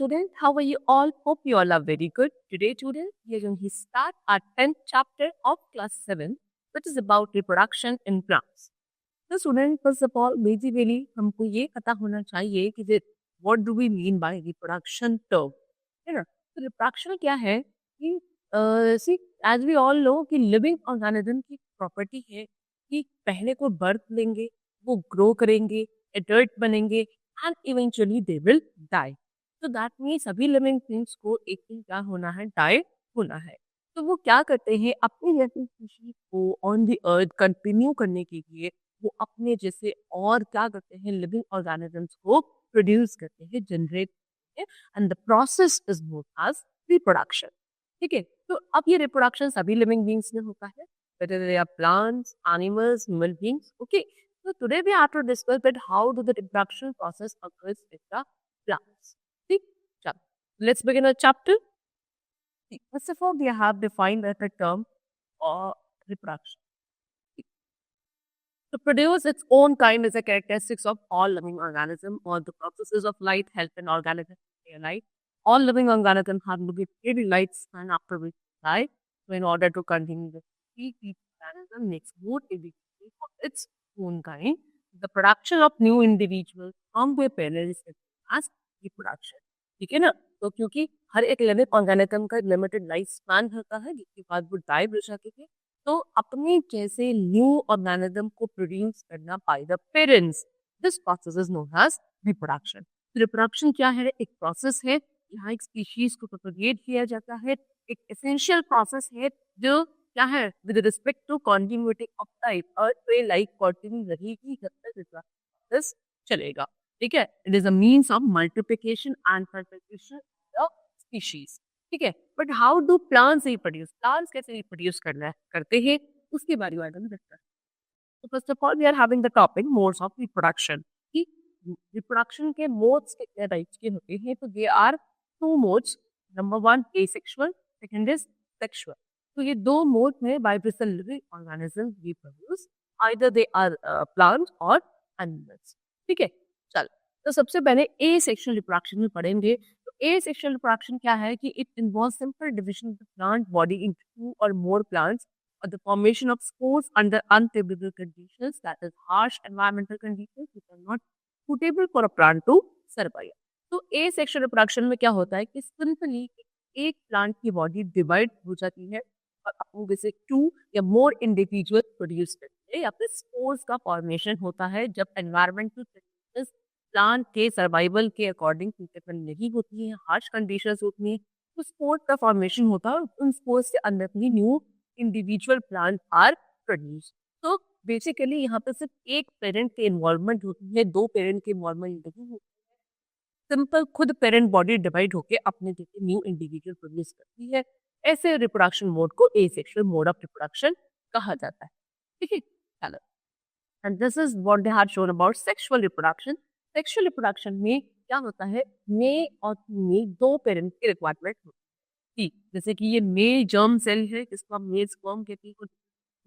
student. How are you all? Hope you all are very good. Today, student, we are going to start our 10th chapter of class 7, which is about reproduction in plants. So, student, first of all, basically, हमको ये पता होना चाहिए कि what do we mean by reproduction term? है ना? तो reproduction क्या है कि see, as we all know कि living organism की property है कि पहले को birth लेंगे, वो grow करेंगे, adult बनेंगे, and eventually they will die. तो दैट मीन्स सभी लिविंग थिंग्स को एक दिन क्या होना है, डाई होना है। तो वो क्या करते हैं, अपनी जैसी स्पीशीज को ऑन द अर्थ कंटिन्यू करने के लिए वो अपने जैसे और क्या करते हैं, लिविंग ऑर्गेनिजम्स को प्रोड्यूस करते हैं, जनरेट करते हैं, and the process is known as reproduction. ठीक है, तो अब ये रिप्रोडक्शन सभी लिविंग बींग्स में होता है, whether they are plants, animals, human beings. Okay, so today we have to discuss that how do the reproduction process occurs in the plants. See, let's begin a chapter. See, first of all, we have defined the term or reproduction. To produce its own kind is a characteristics of all living organisms, or the processes of life help an organism stay alive. All living organisms have to be daily lifespan after which die. So in order to continue the species, each organism makes more individuals of its own kind. The production of new individuals from their parents is as reproduction. ठीक है ना? तो क्योंकि हर एक living organism का limited life span होता है जिसके बाद वो डाई हो जाते हैं, तो अपने जैसे न्यू ऑर्गेनिज्म को प्रोड्यूस करना by the parents, this process is known as reproduction. Reproduction क्या है? एक प्रोसेस है, यहाँ एक स्पीशीज को प्रोपगेट किया जाता है, एक एसेंशियल प्रोसेस है जो क्या है, with respect to continuity of type, और तो लाइफ कंटिन्यू रहेगी जब तक प्रोसेस चलेगा। ठीक है, it is a means of multiplication and perpetuation of species. ठीक है, but how do plants reproduce? Plants कैसे रिप्रोड्यूस करते हैं, उसके बारे में देखते हैं। तो first of all we are having the topic modes of reproduction. कि रिप्रोडक्शन के मोड्स कितने टाइप्स के होते हैं, तो they are two modes. Number 1 asexual, second is sexual. तो ये दो मोड में by which the living organism reproduce, either they are plants और एनिमल्स। ठीक है, चल तो सबसे पहले एसेक्सुअल रिप्रोडक्शन में पढ़ेंगे। तो एसेक्सुअल रिप्रोडक्शन क्या है कि it involves simple division of the plant body into two और मोर plants, or the formation of spores under unfavorable conditions, that is harsh environmental conditions which are not suitable for a plant to survive. तो asexual reproduction में क्या होता है कि simply एक plant की body divide हो जाती है और अपने जैसे 2 या मोर इंडिविजुअल प्रोड्यूस करते हैं, या फिर स्पोर्स का फॉर्मेशन होता है जब एनवायरमेंटल कंडीशंस प्लांट के सर्वाइवल के अकॉर्डिंग सूटेबल नहीं होती हैं, हार्श कंडीशंस होती हैं, तो स्पोर्स का फॉर्मेशन होता है और उन स्पोर्स के अंदर भी new individual plant are produce. तो बेसिकली यहाँ पे सिर्फ एक पेरेंट की इन्वॉल्वमेंट होती है, दो पेरेंट की इन्वॉल्वमेंट नहीं होती है। सिंपल खुद पेरेंट बॉडी डिवाइड होकर अपने जैसे न्यू इंडिविजुअल प्रोड्यूस करती है। ऐसे रिप्रोडक्शन मोड को एसेक्सुअल मोड ऑफ रिप्रोडक्शन कहा जाता है। ठीक है, चलो, and this is what they have shown about sexual reproduction. Sexual reproduction में क्या होता है, मेल और फीमेल दो पेरेंट की रिक्वायरमेंट होती है। जैसे कि ये मेल जर्म सेल है जिसको हम मेल स्पर्म कहते हैं,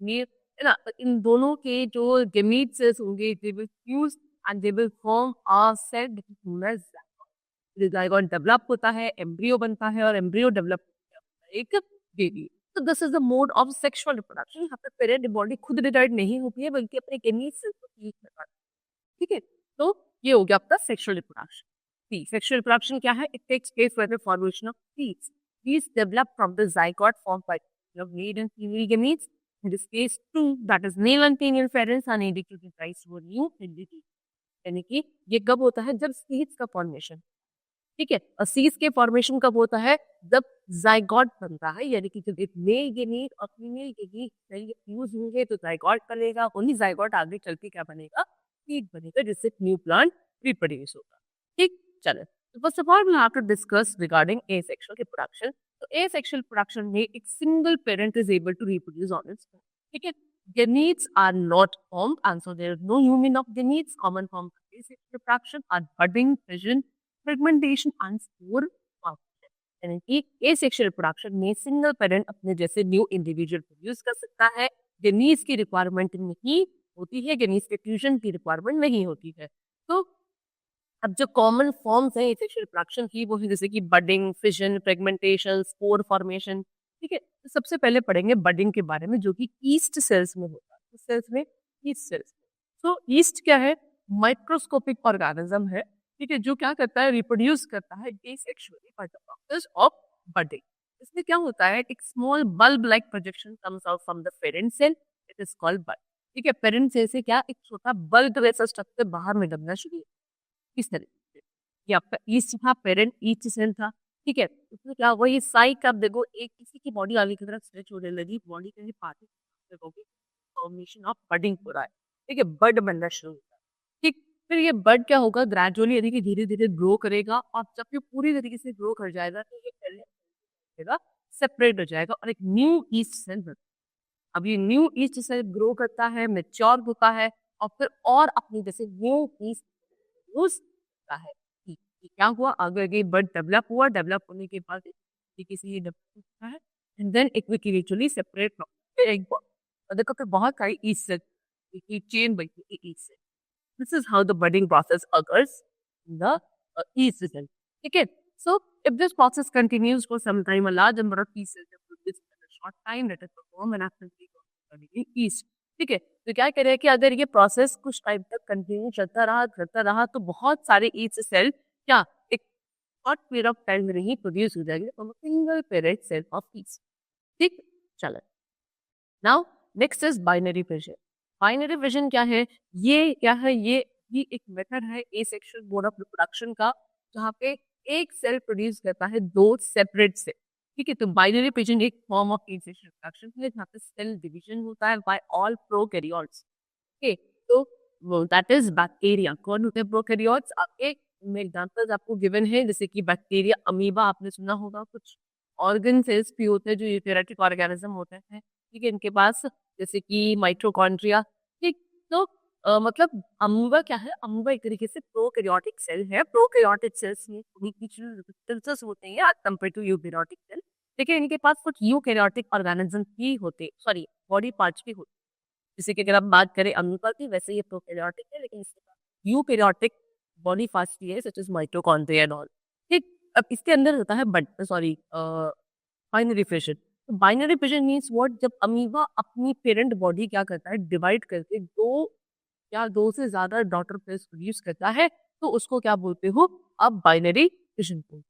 मेल है ना, तो इन दोनों के जो गेमीट सेल्स होंगे they will fuse and they will form a cell that is known as zygote. Zygote develop होता है, एम्ब्रियो बनता है और एम्ब्रियो डेवलप होता है एक बेबी। तो this is the mode of sexual reproduction. यहाँ पे पेरेंट बॉडी खुद डिवाइड नहीं होती है बल्कि अपने गेमीट सेल्स को यूज करता है। ठीक है, तो ये हो गया आपका सेक्सुअल रिप्रोडक्शन। सेक्सुअल रिप्रोडक्शन क्या है? It takes place by the formation of seeds. These develop from the zygote formed by of male and female gametes. In this case, two, that is male and female parents are needed to give rise to a new entity. यानी कि ये कब होता है? जब seeds का formation, ठीक है, और सीड्स के फॉर्मेशन कब होता है? जब जाइगोट बनता है, यानी कि जब एक मेल गेमीट और फीमेल गेमीट फ्यूज होंगे तो जाइगोट बनेगा। ओनली जाइगोट आगे चल के क्या बनेगा? सीड बनेगा, जिससे न्यू प्लांट रिप्रोड्यूस होगा। ठीक, चलो, first of all, we'll have to discuss regarding asexual reproduction. So, asexual reproduction में एक single parent is able to reproduce on its own. ठीक है, gametes are not formed, and so there is no union of gametes. Common forms of asexual reproduction are budding, fission, fragmentation, and spore formation. यानी कि asexual reproduction में single parent अपने जैसे new individual produce कर सकता है। gametes की requirement नहीं होती है, gametes के fusion की requirement नहीं होती है। तो अब जो कॉमन फॉर्म्स हैं एसेक्सुअल रिप्रोडक्शन की वो है जैसे कि budding, fission, fragmentation, spore formation. ठीक है, तो सबसे पहले पढ़ेंगे बडिंग के बारे में जो कि ईस्ट सेल्स में होता है। किस सेल्स में? ईस्ट सेल्स में। तो ईस्ट क्या है? माइक्रोस्कोपिक ऑर्गेनिज्म है, ठीक है, जो क्या करता है? रिप्रोड्यूस करता है asexually by the process of budding. इसमें क्या होता है? एक small bulb like projection comes out from the parent cell, it is called bud. ठीक है, पेरेंट सेल से क्या एक छोटा बल्ब जैसा स्ट्रक्चर बाहर निकलना शुरू, इस तरीके से। ये आपका ईस्ट था, पेरेंट ईस्ट सेल था, ठीक है। उसमें क्या हुआ? ये साइक आप देखो एक किसी की बॉडी आगे की तरफ स्ट्रेच होने लगी, बॉडी के पार्ट देखोगे फॉर्मेशन ऑफ बडिंग हो रहा है, ठीक है, बड बनना शुरू होता है, ठीक। फिर ये बड क्या होगा? ग्रेजुअली यानी कि धीरे धीरे ग्रो करेगा, और जब ये पूरी तरीके से ग्रो कर जाएगा तो ये पहले सेपरेट हो जाएगा और एक न्यू ईस्ट सेल बनता है। अब ये न्यू ईस्ट सेल ग्रो करता है, मैच्योर होता है, और फिर और अपनी जैसे न्यू ईस्ट होता है कि क्या हुआ? आगे आगे बड डेवलप हुआ, डेवलप होने के बाद एक तरीके से ये डेवलप होता है, and then it will eventually separate from एक बॉडी। और देखो कि बहुत सारी ईस्ट सेल की चेन बनती है yeast cell. This is how the budding process occurs in the yeast cell, ठीक है। So if this process continues for some time, a large number of T cells are produced in a short time, let us perform an activity yeast। ठीक है, तो क्या कह रहे हैं कि अगर ये प्रोसेस कुछ टाइम तक कंटिन्यू चलता रहा तो बहुत सारे ईस्ट सेल क्या एक शॉर्ट पीरियड ऑफ टाइम में ही प्रोड्यूस हो जाएंगे from single parent cell of yeast. ठीक, चलो now next is binary fission. Binary fission क्या है? ये क्या है? ये एक मेथड है एसेक्सुअल मोड ऑफ रिप्रोडक्शन का, जहाँ पे एक सेल प्रोड्यूस करता है दो सेपरेट सेल। ठीक है, तो बाइनरी फिशन एक फॉर्म ऑफ एसेक्सुअल रिप्रोडक्शन है जहाँ पे सेल डिवीजन होता है बाय ऑल प्रोकैरियोट्स। ओके, तो दैट इज बैक्टीरिया। कौन होते हैं प्रोकैरियोट्स? आपके में एग्जांपल्स आपको गिवन है, जैसे कि बैक्टीरिया, अमीबा आपने सुना होगा, कुछ ऑर्गन सेल्स भी होते हैं जो यूकेरियोटिक ऑर्गेनिज्म होते हैं, ठीक है, इनके पास, जैसे कि माइटोकॉन्ड्रिया। ठीक, तो मतलब अमीबा क्या है? अमीबा एक तरीके से प्रोकैरियोटिक सेल है। प्रोकैरियोटिक सेल्स में दिलचस्प होते हैं as compare to eukaryotic cell, लेकिन इनके पास कुछ यूकेरियोटिक ऑर्गेनिज्म भी होते, सॉरी बॉडी पार्ट्स भी होते। जैसे कि अगर हम बात करें अमीबा की, वैसे ये प्रोकैरियोटिक है, लेकिन इसके पास यूकेरियोटिक बॉडी पार्ट्स भी है, such as mitochondria and all. ठीक, अब इसके अंदर होता है but sorry binary fission. Binary fission means what? जब अमीबा अपनी पेरेंट बॉडी क्या करता है? डिवाइड करके दो या दो से ज्यादा डॉटर सेल्स प्रोड्यूस करता है, तो उसको क्या बोलते हो? अब बाइनरी फिशन बोलते हो।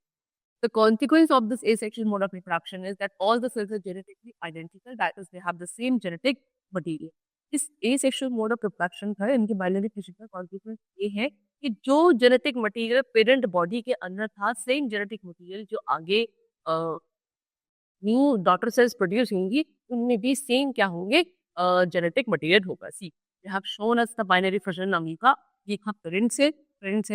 The consequence of this asexual mode of reproduction is that all the cells are genetically identical, that is, they have the same genetic material. इस asexual mode of reproduction का इनके बाइनरी फिशन का consequence ये है कि जो genetic material parent body के अंदर था, सेम जेनेटिक मटेरियल जो आगे न्यू डॉटर सेल्स प्रोड्यूस होंगी, उनमें भी सेम क्या होंगे? जेनेटिक मटेरियल होगा। See they have shown us the binary fission amoeba. ये था पेरेंट से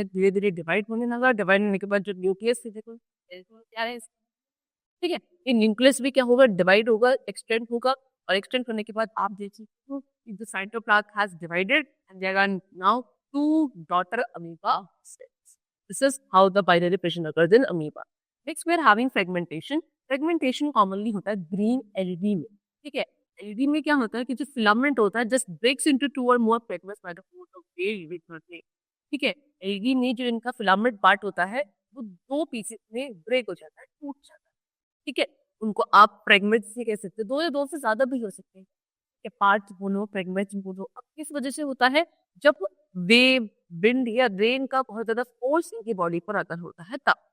धीरे धीरे डिवाइड होने लगा, डिवाइड होने के बाद जो न्यूक्लियस थी, देखो क्या है, ठीक है, ये न्यूक्लियस भी क्या होगा? डिवाइड होगा, एक्सटेंड होगा, और एक्सटेंड करने के बाद आप देख सकते हो the cytoplasm has divided and there are now two daughter amoeba cells. This is how the binary fission occurs in amoeba. Next we are having fragmentation. Fragmentation commonly होता है ग्रीन एलईडी में, ठीक है। एलईडी में क्या होता है कि जो फिलामेंट होता है जस्ट ब्रेक्स इनटू टू और more fragments by the force of wave with, ठीक है। एलईडी में जो इनका फिलामेंट पार्ट होता है वो दो पीसेस में ब्रेक हो जाता है, टूट जाता है, ठीक है। उनको आप फ्रेगमेंट्स से कह सकते हो, दो या दो से ज्यादा भी हो सकते हैं, ठीक है, पार्ट्स बोलो, फ्रेगमेंट्स बोलो। अब किस वजह से होता है? जब वेव, विंड या रेन का बहुत ज्यादा फोर्स इनकी बॉडी पर अगर होता है तब।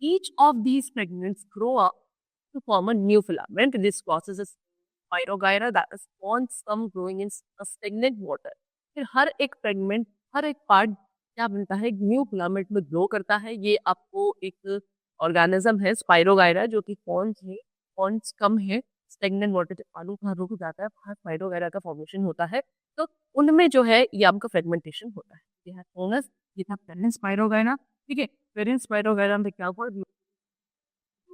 Each of these fragments grow up to form a new filament. This process is pyrogyra, that is spawns come growing in a stagnant water. फिर हर एक फ्रेगमेंट, हर एक पार्ट क्या बनता है? एक न्यू फिलामेंट में ग्रो करता है। ये आपको एक ऑर्गेनिज्म है स्पाइरोगायरा, जो कि पॉन्ड्स कम है, स्टेगनेंट वाटर पानी कहाँ रुक जाता है, वहाँ स्पाइरोगायरा का फॉर्मेशन होता है। तो उनमें जो है ये आपका फ्रेगमेंटेशन होता है। ये था पेरेंट स्पाइरोगायरा, ठीक है। पेरेंट स्पाइरोगायरा में क्या हुआ?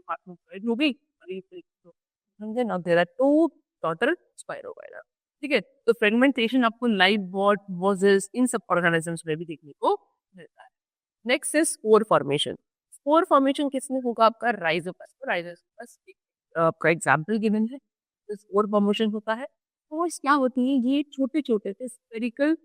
हो गई, और ये समझे ना, there are two daughter spirogyra, ठीक है। तो फ्रेगमेंटेशन आपको लाइव बॉट, वॉजेस, इन सब ऑर्गेनिजम्स में भी देखने को मिलता है। Next is spore formation. Spore formation किसमें होगा? आपका राइजोपस। राइजोपस आपका एग्जांपल गिवन है, तो स्पोर फॉर्मेशन होता है। स्पोर्स क्या होती है? ये छोटे छोटे से स्फेरिकल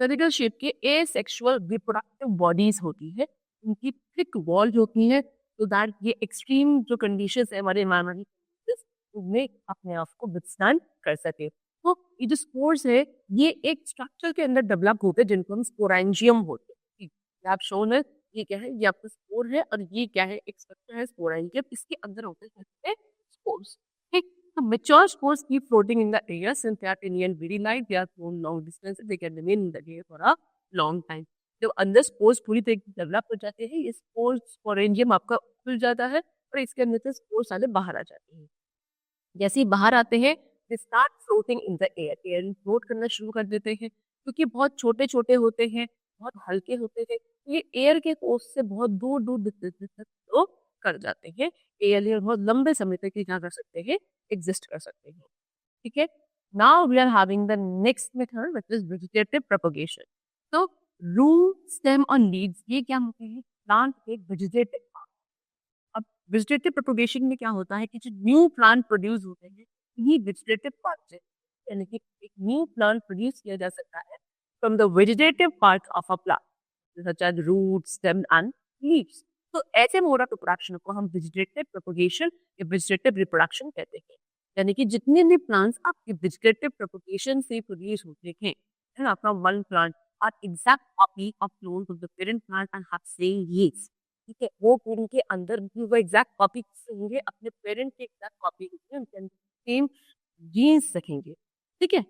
स्फेरिकल शेप के एसेक्सुअल रिप्रोडक्टिव बॉडीज होती है, उनकी थिक वॉल होती है, सो दैट ये एक्सट्रीम जो कंडीशंस है हमारे एनवायरमेंटल उनमें अपने आप को विथस्टैंड कर सके। तो ये जो स्पोर्स है ये एक स्ट्रक्चर के अंदर डेवलप होते हैं जिनको हम स्पोरेंजियम बोलते हैं। ठीक, ये आप शोन है, ये क्या है, ये आपका स्पोर है और ये क्या है, एक स्ट्रक्चर है स्पोरेंजियम, इसके अंदर होते हैं स्पोर्स। ठीक, so mature spores keep floating in the air since they are tiny and very light. They are thrown long distances. They can remain in the air for a long time. जब अंदर spores पूरी तरीके से develop हो जाते हैं, ये spores sporangium आपका खुल जाता है और इसके अंदर से स्पोर्स सारे बाहर आ जाते हैं। जैसे ही बाहर आते हैं, they start floating in the air, air में फ्लोट करना शुरू कर देते हैं, क्योंकि बहुत छोटे-छोटे होते हैं, बहुत हल्के होते हैं, ये एयर के फोर्स से बहुत दूर-दूर डिस्टेंस तक फ्लो कर जाते हैं। एयर बहुत लंबे समय तक ये क्या कर सकते हैं, एग्जिस्ट कर सकते हैं। ठीक है? Now we are having the next method which is vegetative propagation. तो रूट, स्टेम और लीव्स ये क्या होते हैं, प्लांट के वेजिटेटिव। अब वेजिटेटिव प्रोपगेशन में क्या होता है कि जो न्यू प्लांट प्रोड्यूस होते हैं इन्हीं वेजिटेटिव पार्ट से, यानी कि एक न्यू प्लांट प्रोड्यूस किया जा सकता है from the vegetative part of a plant such as root, stem and leaves. तो ऐसे मोड ऑफ रिप्रोडक्शन को हम वेजिटेटिव प्रोपगेशन या वेजिटेटिव रिप्रोडक्शन कहते हैं। यानी कि जितने भी प्लांट्स आपके वेजिटेटिव प्रोपगेशन से प्रोड्यूस होते हैं, है ना, from one plant are exact copy of clones of the parent plant and have same leaves. ठीक है, वो पेड़ के अंदर भी वो एग्जैक्ट कॉपी होंगे, अपने पेरेंट के एग्जैक्ट कॉपी होंगे, उनके अंदर सेम जीन्स रखेंगे। ठीक है,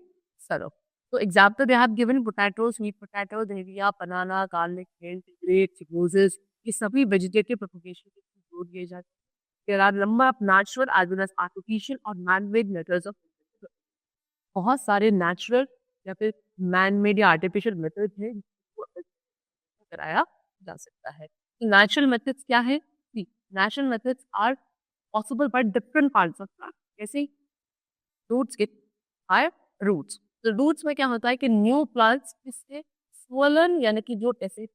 चलो, तो example they have given potato, sweet potato, dahlia, banana, garlic, हिंट, ग्रेप्स, रोजेस, ये सभी वेजिटेटिव प्रोपगेशन के थ्रू ग्रो किए जाते हैं। There are number of natural as well as artificial और मैन-मेड मेथड्स ऑफ, बहुत सारे नेचुरल या फिर मैन-मेड या आर्टिफिशियल मेथड्स हैं जिसको कराया जा सकता है। नेचुरल मेथड्स क्या है? Natural methods are possible by different parts of plant. जैसे रूट्स के हायर रूट्स, तो रूट्स में क्या होता है कि न्यू प्लांट्स इससे स्वलन यानी कि जो ऐसे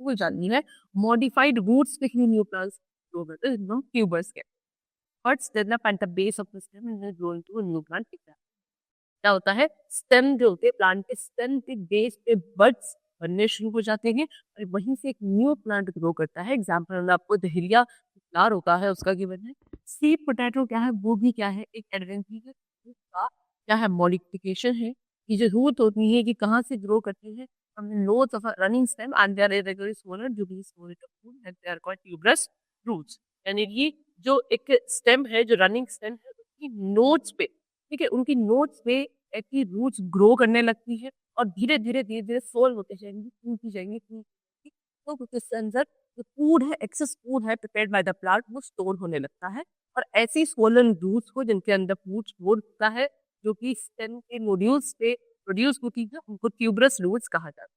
फूल जाती है, मॉडिफाइड रूट्स पे ही न्यू प्लांट्स ग्रो करते हैं जिनको ट्यूबर्स कहते हैं। Buds develop at the base of the stem and grow into a new plant. क्या होता है, स्टेम जो होते हैं प्लांट के स्टेम के बेस पे बड्स बनने शुरू हो जाते हैं और वहीं से एक न्यू प्लांट ग्रो करता है। एग्जाम्पल में आपको दहलिया फ्लावर होता है उसका गिवन है। स्वीट पोटैटो क्या है, वो भी क्या है, एक एडवेंचर है, उसका क्या है, मॉडिफिकेशन है। ये जो रूट होती है कि कहाँ से ग्रो करती है, हमने nodes of running stem and they are irregularly swollen due to the swollen root and they are called tuberous roots। यानी ये जो एक स्टेम है, जो रनिंग स्टेम है, उसकी नोट्स पे, ठीक है, उनकी नोट्स पे ऐसी रूट्स ग्रो करने लगती है और धीरे धीरे धीरे धीरे सोल होते जाएंगी, टूटती जाएंगी, तो उसके अंदर जो फूड है, एक्सेस फूड है प्रिपेयर्ड बाय द प्लांट, वो स्टोर होने लगता है और ऐसी स्वोलन रूट्स को जिनके अंदर फूड स्टोर होता है, जो कि स्टेम के नोड्यूल्स पे प्रोड्यूस होती है, उनको ट्यूबरस रूट्स कहा जाता है।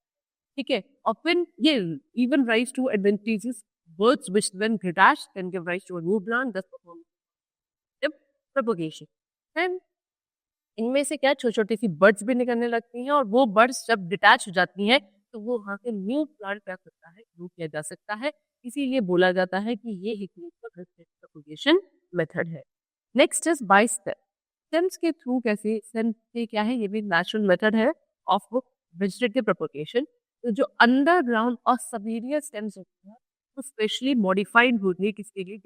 ठीक है, और फिर ये even rise to advantages birds which when detached can give rise to a new plant thus performing propagation। And इनमें से क्या छोटी-छोटी सी बर्ड्स भी निकलने लगती हैं और वो बर्ड्स जब डिटैच हो जाती हैं तो वो वहाँ से न्यू प्लांट क्या करता है, ग्रो किया जा सकता है। इसीलिए बोला जाता है कि ये एक प्रोपगेशन मेथड है। Next is by stem. Stems के थ्रू कैसे, स्टेम से क्या है, ये भी नेचुरल मेथड है ऑफ वेजिटेटिव प्रोपगेशन। तो जो अंडरग्राउंड और सबेरियर स्टेम्स होते हैं वो स्पेशली मॉडिफाइड होती है किसके लिए,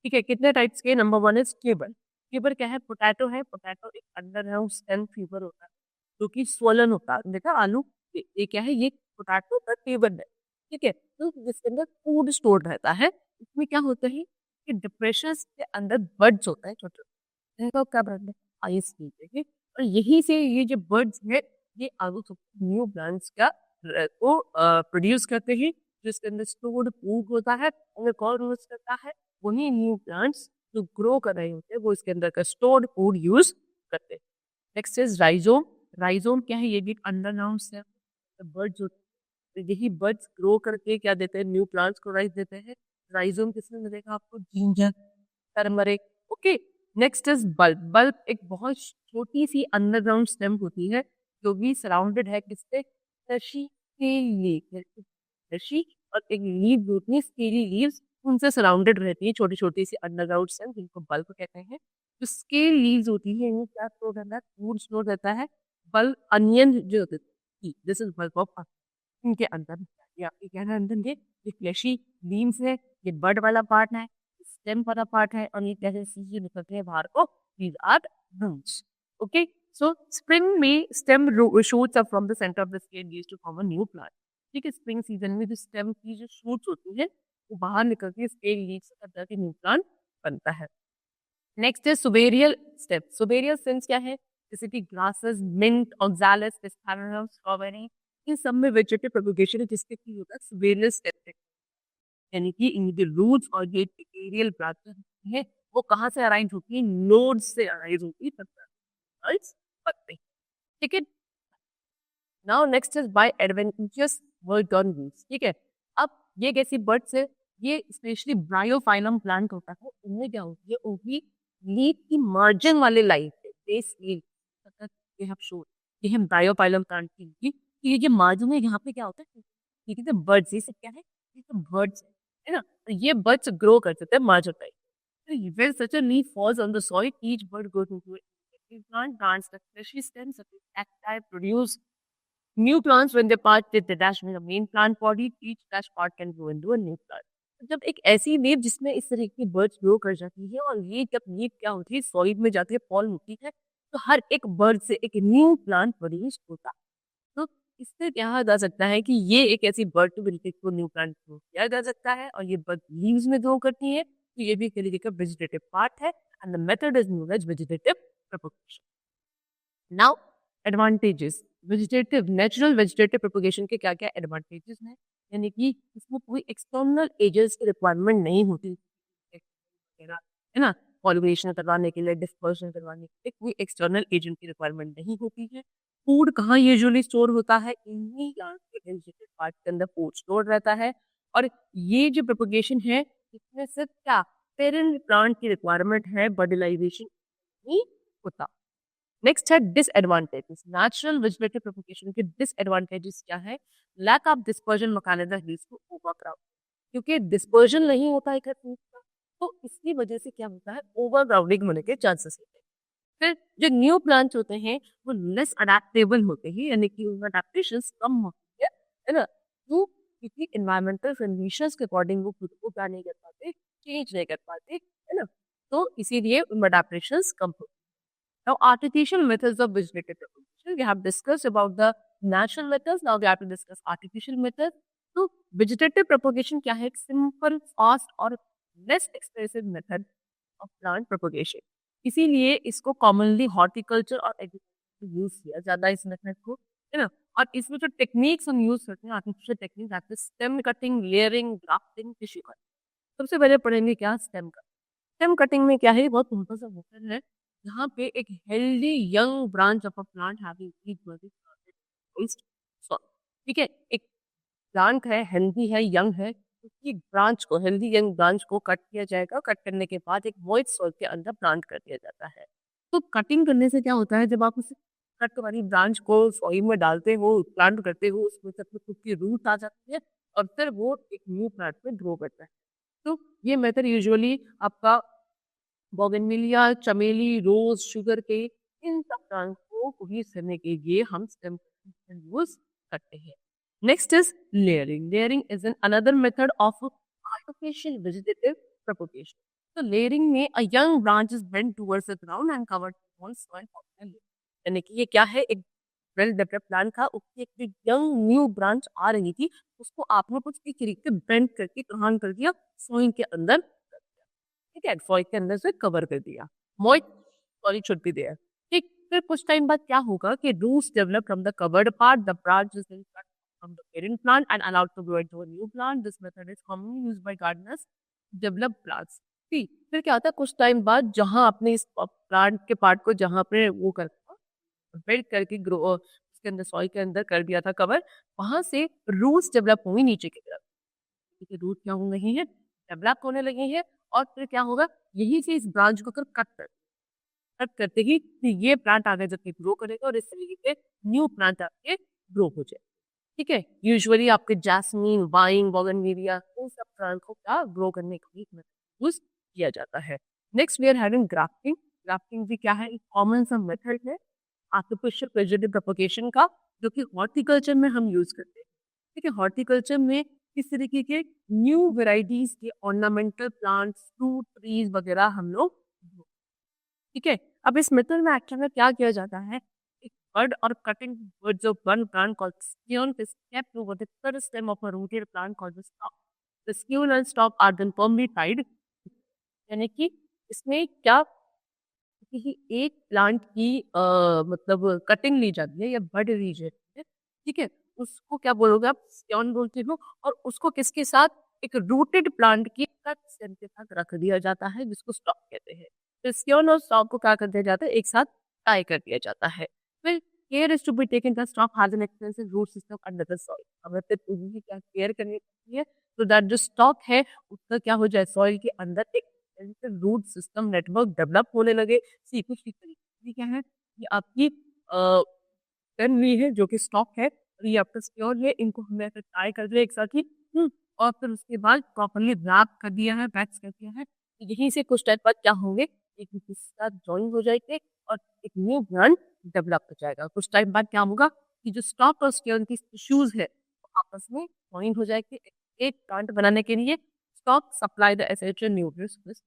ठीक है, कितने टाइप्स के, number one is tuber. Tuber क्या है, पोटैटो है, पोटैटो एक अंडरग्राउंड स्टेम ट्यूबर होता है जो कि स्वलन होता है। देखा आलू, ये क्या है, ये पोटैटो का ट्यूबर है। ठीक है, तो जिसके अंदर फूड स्टोर रहता है, इसमें क्या होता है कि डिप्रेशन के अंदर बर्ड्स होता है छोटे, इनको क्या बोलते हैं, आइस की, और यही से ये जो बर्ड्स है ये आलू न्यू प्लांट्स का को प्रोड्यूस करते हैं, जिसके अंदर स्टोर्ड फूड होता है, उन्हें कौन यूज करता है, वही न्यू प्लांट्स जो ग्रो कर रहे होते हैं वो इसके अंदर का स्टोर्ड फूड यूज करते हैं। Next is rhizome. राइजोम क्या है, ये भी अंडरग्राउंड है, बर्ड्स होते हैं, यही बर्ड्स ग्रो करके क्या देते हैं, न्यू प्लांट्स को राइज देते हैं। राइजोम किसने मिलेगा आपको, ginger, turmeric. Okay, next is bulb. Bulb एक बहुत छोटी सी अंडरग्राउंड स्टेम होती है जो भी सराउंडेड है किससे, टर्शी टर्शी, और एक लीव होती है, स्केली लीव्स, उनसे सराउंडेड रहती है छोटी छोटी सी अंडरग्राउंड स्टेम जिनको बल्ब कहते हैं। जो स्केल लीव्स होती है इनमें क्या स्टोर रहता है, फूड स्टोर रहता है। बल्ब अनियन जो होते हैं दिस इज वर्क ऑफ इनके अंदर ये आपके क्या है अंदर ये फ्लैशी लीम्स है, ये बड वाला पार्ट है, स्टेम वाला पार्ट है और ये कैसे सीधे निकलते हैं बाहर को, these are roots. Okay, so spring में stem shoots up from the center of the skin used to form a new plant. ठीक है, स्प्रिंग सीजन में जो स्टेम की जो शूट्स होती है वो बाहर निकल के स्टेल लीव्स से तरह के न्यू प्लांट बनता है. नेक्स्ट है सुबेरियल स्टेप. सुबेरियल स्टेम्स क्या है, जैसे कि grasses, mint, oxalis, asparagus, strawberry, इन सब में वेजिटेटिव प्रोपगेशन है जिसके थ्रू होता है सुबेरियल स्टेप. यानी कि इनके रूट्स और ये एरियल ब्रांचेस हैं वो कहाँ से अराइज होती है, नोड्स से अराइज होती है पत्ते. ठीक है. Now next is by adventitious word on leaves. ठीक है, अब ये कैसी बर्ड्स है, ये स्पेशली ब्रायोफाइलम प्लांट होता है, उनमें क्या होती है, उनकी लीफ की मार्जिन वाले लाइफ है, बेस लीफ ये हम शो ये हम ब्रायोफाइलम प्लांट की कि ये मार्जिन है, यहाँ पे क्या होता है, ठीक है, बर्ड्स, ये सब क्या है, ये सब बर्ड्स है ना, तो ये बर्ड्स ग्रो कर सकते हैं margin type. When such a leaf falls on the soil, each bird goes into it. Plants that fleshy stems active produce new plants when they part they detach from the main plant body. Each detached part can grow into a new plant. जब एक ऐसी leaf जिसमें इस तरह की birds grow कर जाती है और ये जब लीफ क्या होती है सॉइल में जाती है, फॉल होती है, तो हर एक बर्ड से एक न्यू प्लांट प्रोड्यूस होता है. तो इससे कहा जा सकता है कि ये एक ऐसी बर्ड टू बिल्कुल को न्यू प्लांट ग्रो किया जा सकता है और ये बर्ड लीव्स में ग्रो करती है, तो ये भी एक तरीके का वेजिटेटिव पार्ट है and the method is known as vegetative propagation. Now advantages. Natural vegetative propagation के क्या क्या एडवांटेजेस हैं, यानी कि इसमें कोई एक्सटर्नल एजेंट्स की रिक्वायरमेंट नहीं होती है ना, पॉलिनेशन करवाने के लिए, डिस्पर्शन करवाने के लिए कोई एक्सटर्नल एजेंट की रिक्वायरमेंट नहीं होती है. फूड कहाँ यूजुअली स्टोर होता है, इन्हीं प्लांट के वेजिटेटिव पार्ट के अंदर फूड स्टोर रहता है. और ये जो प्रोपगेशन है इसमें सिर्फ क्या पेरेंट प्लांट की रिक्वायरमेंट है, बर्डिलाइजेशन नहीं होता. नेक्स्ट है डिसएडवांटेजेस. नेचुरल वेजिटेटिव प्रोपगेशन के डिसएडवांटेजेस क्या है, lack of dispersion mechanism leads to overcrowd. क्योंकि डिस्पर्जन नहीं होता है फूड का, तो इसकी वजह से क्या होता है, ओवरक्राउडिंग होने के चांसेस होते हैं. फिर जो न्यू प्लांट्स होते हैं वो लेस अडेप्टेबल होते हैं, यानी कि उनका अडेप्टेशंस कम होती है ना, तो क्योंकि एनवायरमेंटल कंडीशंस के अकॉर्डिंग वो खुद को क्या नहीं कर पाते, चेंज नहीं कर पाते, है ना, तो इसीलिए उनमें अडेप्टेशंस कम होते हैं. Now, artificial methods of vegetative propagation. We have discussed about the natural methods. Now we have to discuss artificial methods. तो vegetative propagation क्या है, एक simple, fast और less expensive method of plant propagation. इसीलिए इसको commonly horticulture और agriculture में use किया जाता है इस मेथड को, है ना. और इसमें जो टेक्निक्स हम यूज करते हैं, आर्टिफिशियल टेक्निक्स आते हैं, stem cutting, layering, grafting, tissue cutting. सबसे पहले पढ़ेंगे क्या, स्टेम कटिंग. स्टेम कटिंग में क्या है, बहुत सिंपल सा मेथड है, यहाँ पे एक healthy young branch of a plant having each body moist soil. ठीक है, एक प्लांट है, हेल्दी है, यंग है, उसकी ब्रांच को, हेल्दी यंग ब्रांच को कट किया जाएगा. कट करने के बाद एक मॉइस्ट सॉइल के अंदर प्लांट कर दिया जाता है. तो कटिंग करने से क्या होता है, जब आप उस कट वाली ब्रांच को सॉइल में डालते हो, प्लांट करते हो, उसमें से खुद की रूट आ जाती है और फिर वो एक न्यू प्लांट में ग्रो करता है. तो ये मेथड यूजुअली आपका बोगनविलिया, चमेली, रोज, शुगर के इन सब प्लांट्स को प्रोड्यूस करने के लिए हम स्टेम यूज करते हैं. Next is layering. Layering is an another method of artificial vegetative propagation. तो लेयरिंग में a young branch is bent towards the ground and covered on soil. यानी कि ये क्या है, एक वेल डेवलप्ड प्लांट था, उसकी एक यंग न्यू ब्रांच आ रही थी, उसको आपने कुछ इस तरीके बेंट करके कहां कर दिया, सॉइल के अंदर, ठीक है, सॉइल के अंदर से कवर कर दिया. Moist soil should be there. ठीक, फिर कुछ टाइम बाद क्या होगा कि roots develop from the covered part, the branch is then cut from the parent plant and allowed to grow into a new plant. This method is commonly used by gardeners develop plants. ठीक, फिर क्या होता है, कुछ time बाद जहां आपने इस प्लांट के पार्ट को जहां पे वो कर बिल्ड करके ग्रो उसके अंदर सॉइल के अंदर कर दिया था कवर, वहां से रूट्स डेवलप होंगी नीचे की तरफ. ठीक है, रूट क्या हो रही है, डेवलप होने लगे हैं. और फिर क्या होगा, यही से इस ब्रांच को कट करते ही ये प्लांट आगे जाके ग्रो करेगा और इस तरीके से न्यू प्लांट आपके ग्रो हो जाए. ठीक है, यूजुअली आपके जैस्मीन, वाइन, बोगनविलिया, इन सब प्लांट को क्या ग्रो करने के लिए यूज किया जाता है. Next we are having grafting. Grafting भी क्या है, एक कॉमन सा मेथड है आर्टिफिशियल वेजिटेटिव प्रोपगेशन का, जो कि हॉर्टिकल्चर में हम यूज करते हैं। ठीक है, हॉर्टिकल्चर में इस तरीके के न्यू वेराइटीज के ऑर्नामेंटल प्लांट्स, फ्रूट ट्रीज वगैरह हम लोग, ठीक है। अब इस मेथड में एक्चुअल में क्या किया जाता है, एक बड और cutting buds of one plant called scion is kept over the third stem of a rooted plant called the stalk. The scion and stalk are then firmly tied. यानी कि इसमें क्या, किसी एक प्लांट की मतलब कटिंग ली जाती है या बड ली जाती है, ठीक है, उसको क्या बोलोगे आप, स्टियॉन बोलते हो, और उसको किसके साथ, एक रूटेड प्लांट की कट स्टेम के साथ रख दिया जाता है, जिसको स्टॉक कहते हैं। तो स्टियॉन और स्टॉक को क्या कर दिया जाता है, एक साथ टाई कर दिया जाता है। फिर care is to be taken, the stock has an extensive root system under the soil. हमें फिर उनकी क्या केयर करनी होती है, तो दैट जो स्टॉक है उसका क्या हो जाए, सॉइल के अंदर एक रूट सिस्टम नेटवर्क डेवलप होने लगे। सी कुछ इस तरीके से क्या है, ये आपकी टर्न हुई है जो कि स्टॉक है, और ये आपका सिक्योर है, इनको हमने फिर टाई कर दिया एक साथ ही, और फिर उसके बाद प्रॉपर्ली रैप कर दिया है, पैक्स कर दिया है। तो यहीं से कुछ टाइम बाद क्या होंगे, एक दूसरे के साथ ज्वाइन हो जाएंगे और एक न्यू ब्रांड डेवलप हो जाएगा। कुछ टाइम बाद क्या होगा कि जो स्टॉक और सिक्योर की टिश्यूज है वो आपस में ज्वाइन हो जाएंगे एक प्लांट बनाने के लिए। Stock supply the essential nutrients,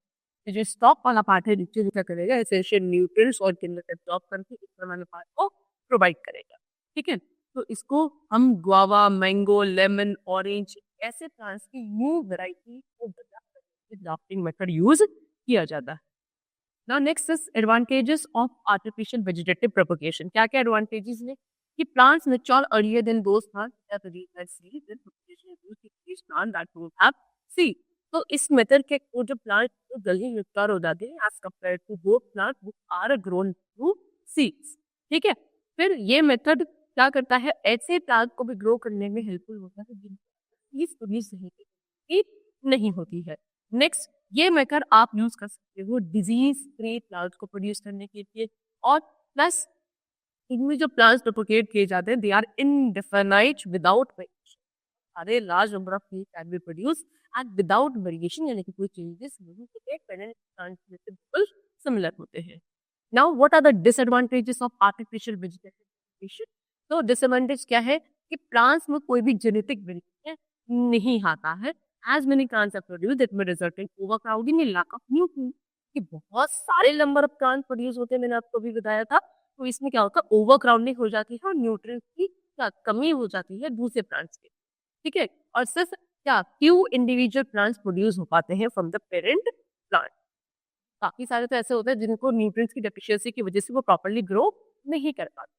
जो स्टॉक वाला पार्ट है नीचे क्या करेगा, एसेंशियल न्यूट्रिएंट्स और के अंदर एब्जॉर्ब करके ऊपर वाले पार्ट को प्रोवाइड करेगा। ठीक है, तो इसको हम गुआवा, मैंगो, लेमन, ऑरेंज ऐसे प्लांट्स की न्यू वैरायटी को ग्राफ्टिंग मेथड यूज किया जाता है। Now next is advantages of artificial vegetative propagation. क्या क्या एडवांटेजेस ने, कि plants mature earlier than those plants that reach that seed, then propagation is used to reach plant that don't have seed. तो इस method के वो जो plant जो जल्दी मैच्योर हो जाते हैं एज कंपेयर टू वो plant which are grown through seeds. ठीक है, फिर ये मेथड क्या करता है, ऐसे प्लांट को भी ग्रो करने में हेल्पफुल होता है जिनकी सीड नहीं होती है। नेक्स्ट, ये मेथड आप यूज कर सकते हो डिजीज फ्री प्लांट्स को प्रोड्यूस करने के लिए, और प्लस इनमें जो प्लांट्स प्रोपोगेट किए जाते हैं they are indefinite without variation. सारे large number of trees can be produce and without variation, यानी कि कोई चेंजेस नहीं होते, पेरेंट प्लांट्स में से बिल्कुल सिमिलर होते हैं। Now what are the disadvantages of artificial vegetation. तो डिसएडवांटेज क्या है, कि प्लांट्स में कोई भी जेनेटिक वेरिएशन नहीं आता है। As many plants are produced, it may result in overcrowding and lack of nutrients। कि बहुत सारे नंबर ऑफ प्लांट प्रोड्यूस होते हैं, मैंने आपको भी बताया था, तो इसमें क्या होता है, ओवरक्राउडिंग हो जाती है और न्यूट्रिएंट्स की क्या कमी हो जाती है दूसरे प्लांट्स के। ठीक है, और सिर्फ क्या फ्यू इंडिविजुअल प्लांट्स प्रोड्यूस हो पाते हैं फ्रॉम द पेरेंट प्लांट। काफी सारे तो ऐसे होते हैं जिनको न्यूट्रिएंट्स की डेफिशिएंसी की वजह से वो प्रॉपर्ली ग्रो नहीं कर पाते,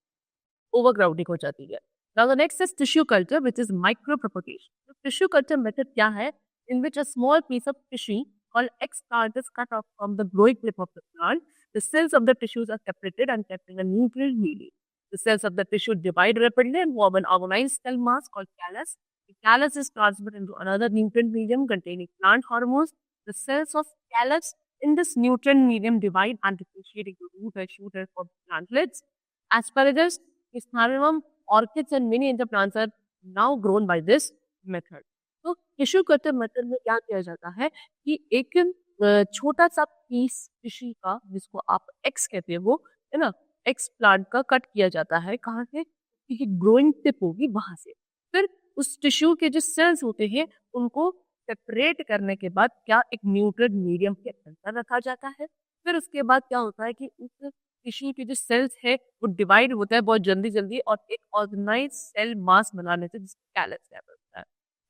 ओवरक्राउडिंग हो जाती है। Now the next is tissue culture, which is micropropagation. So tissue culture method क्या है, in which a small piece of tissue called explant is cut off from the growing clip of the plant. The cells of the tissues are separated and kept in a neutral medium. The cells of the tissue divide rapidly and form an organized cell mass called callus. The callus is transferred into another nutrient medium containing plant hormones. The cells of callus in this nutrient medium divide and differentiate into root and shoot and form plantlets. Asparagus, Istharium, orchids and many other plants are now grown by this method. तो tissue culture method में क्या किया जाता है, कि एक छोटा सा पीस टिश्यू का, जिसको आप एक्स कहते हैं, वो है ना, एक्स प्लांट का कट किया जाता है, कहाँ से, क्योंकि ग्रोइंग टिप होगी वहां से। फिर उस टिश्यू के जो सेल्स होते हैं उनको सेपरेट करने के बाद क्या एक न्यूट्रल मीडियम के अंदर रखा जाता है। फिर उसके बाद क्या होता है कि उस टिश्यू के जो सेल्स है वो डिवाइड होता है बहुत जल्दी जल्दी, और एक ऑर्गेनाइज सेल मास बनाने से, जिसको कैलस कहता है।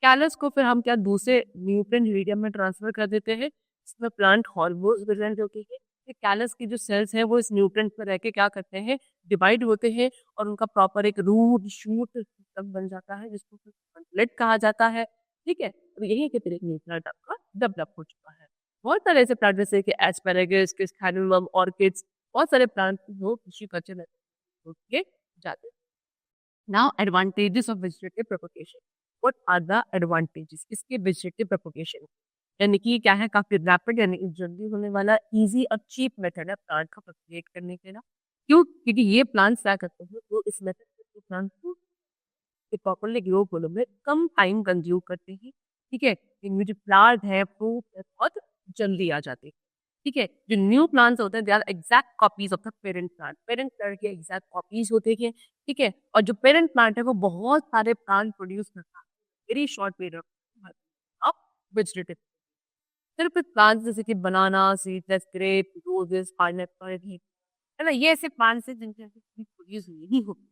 कैलस को फिर हम क्या दूसरे न्यूट्रिएंट मीडियम में ट्रांसफर कर देते हैं, जिसमें प्लांट हार्मोन्स प्रेजेंट होते हैं। ये कैलस की जो सेल्स हैं वो इस न्यूट्रिएंट पर रह के क्या करते हैं, डिवाइड होते हैं, और उनका प्रॉपर एक रूट शूट सिस्टम बन जाता है, जिसको फिर प्लांटलेट कहा जाता है। ठीक है, तो यही के तरीके न्यूट्रिएंट आपका डेवलप हो चुका है। बहुत सारे ऐसे प्लांट जैसे कि एस्पेरेगस, क्रिस्थैनुलम, ऑर्किड्स, बहुत सारे प्लांट जो टिश्यू कल्चर में किए जाते हैं। Now advantages of vegetative propagation. What are the advantages इसके वेजिटेटिव प्रोपगेशन, यानी कि क्या है, काफी रैपिड यानी जल्दी होने वाला, इजी और चीप मेथड है प्लांट का प्रोपगेट करने के लिए। क्यों, क्योंकि ये प्लांट्स क्या करते हैं, वो इस मेथड से प्लांट को प्रॉपरली ग्रो होने में कम टाइम कंज्यूम करते हैं। ठीक है, इनमें जो प्लांट है फ्रूट है बहुत जल्दी आ जाते हैं। ठीक है, जो न्यू प्लांट्स होते हैं they are exact copies of the parent plant के एग्जैक्ट कॉपीज होते हैं, ठीक है। और जो पेरेंट प्लांट है वो बहुत सारे प्लांट प्रोड्यूस करता है very short period of vegetative. सिर्फ प्लांट्स जैसे कि बनाना, सीड्स, ग्रेप, रोजेस, पाइनएप्पल, है ना, ये ऐसे प्लांट्स हैं जिनके प्रोड्यूस नहीं होती।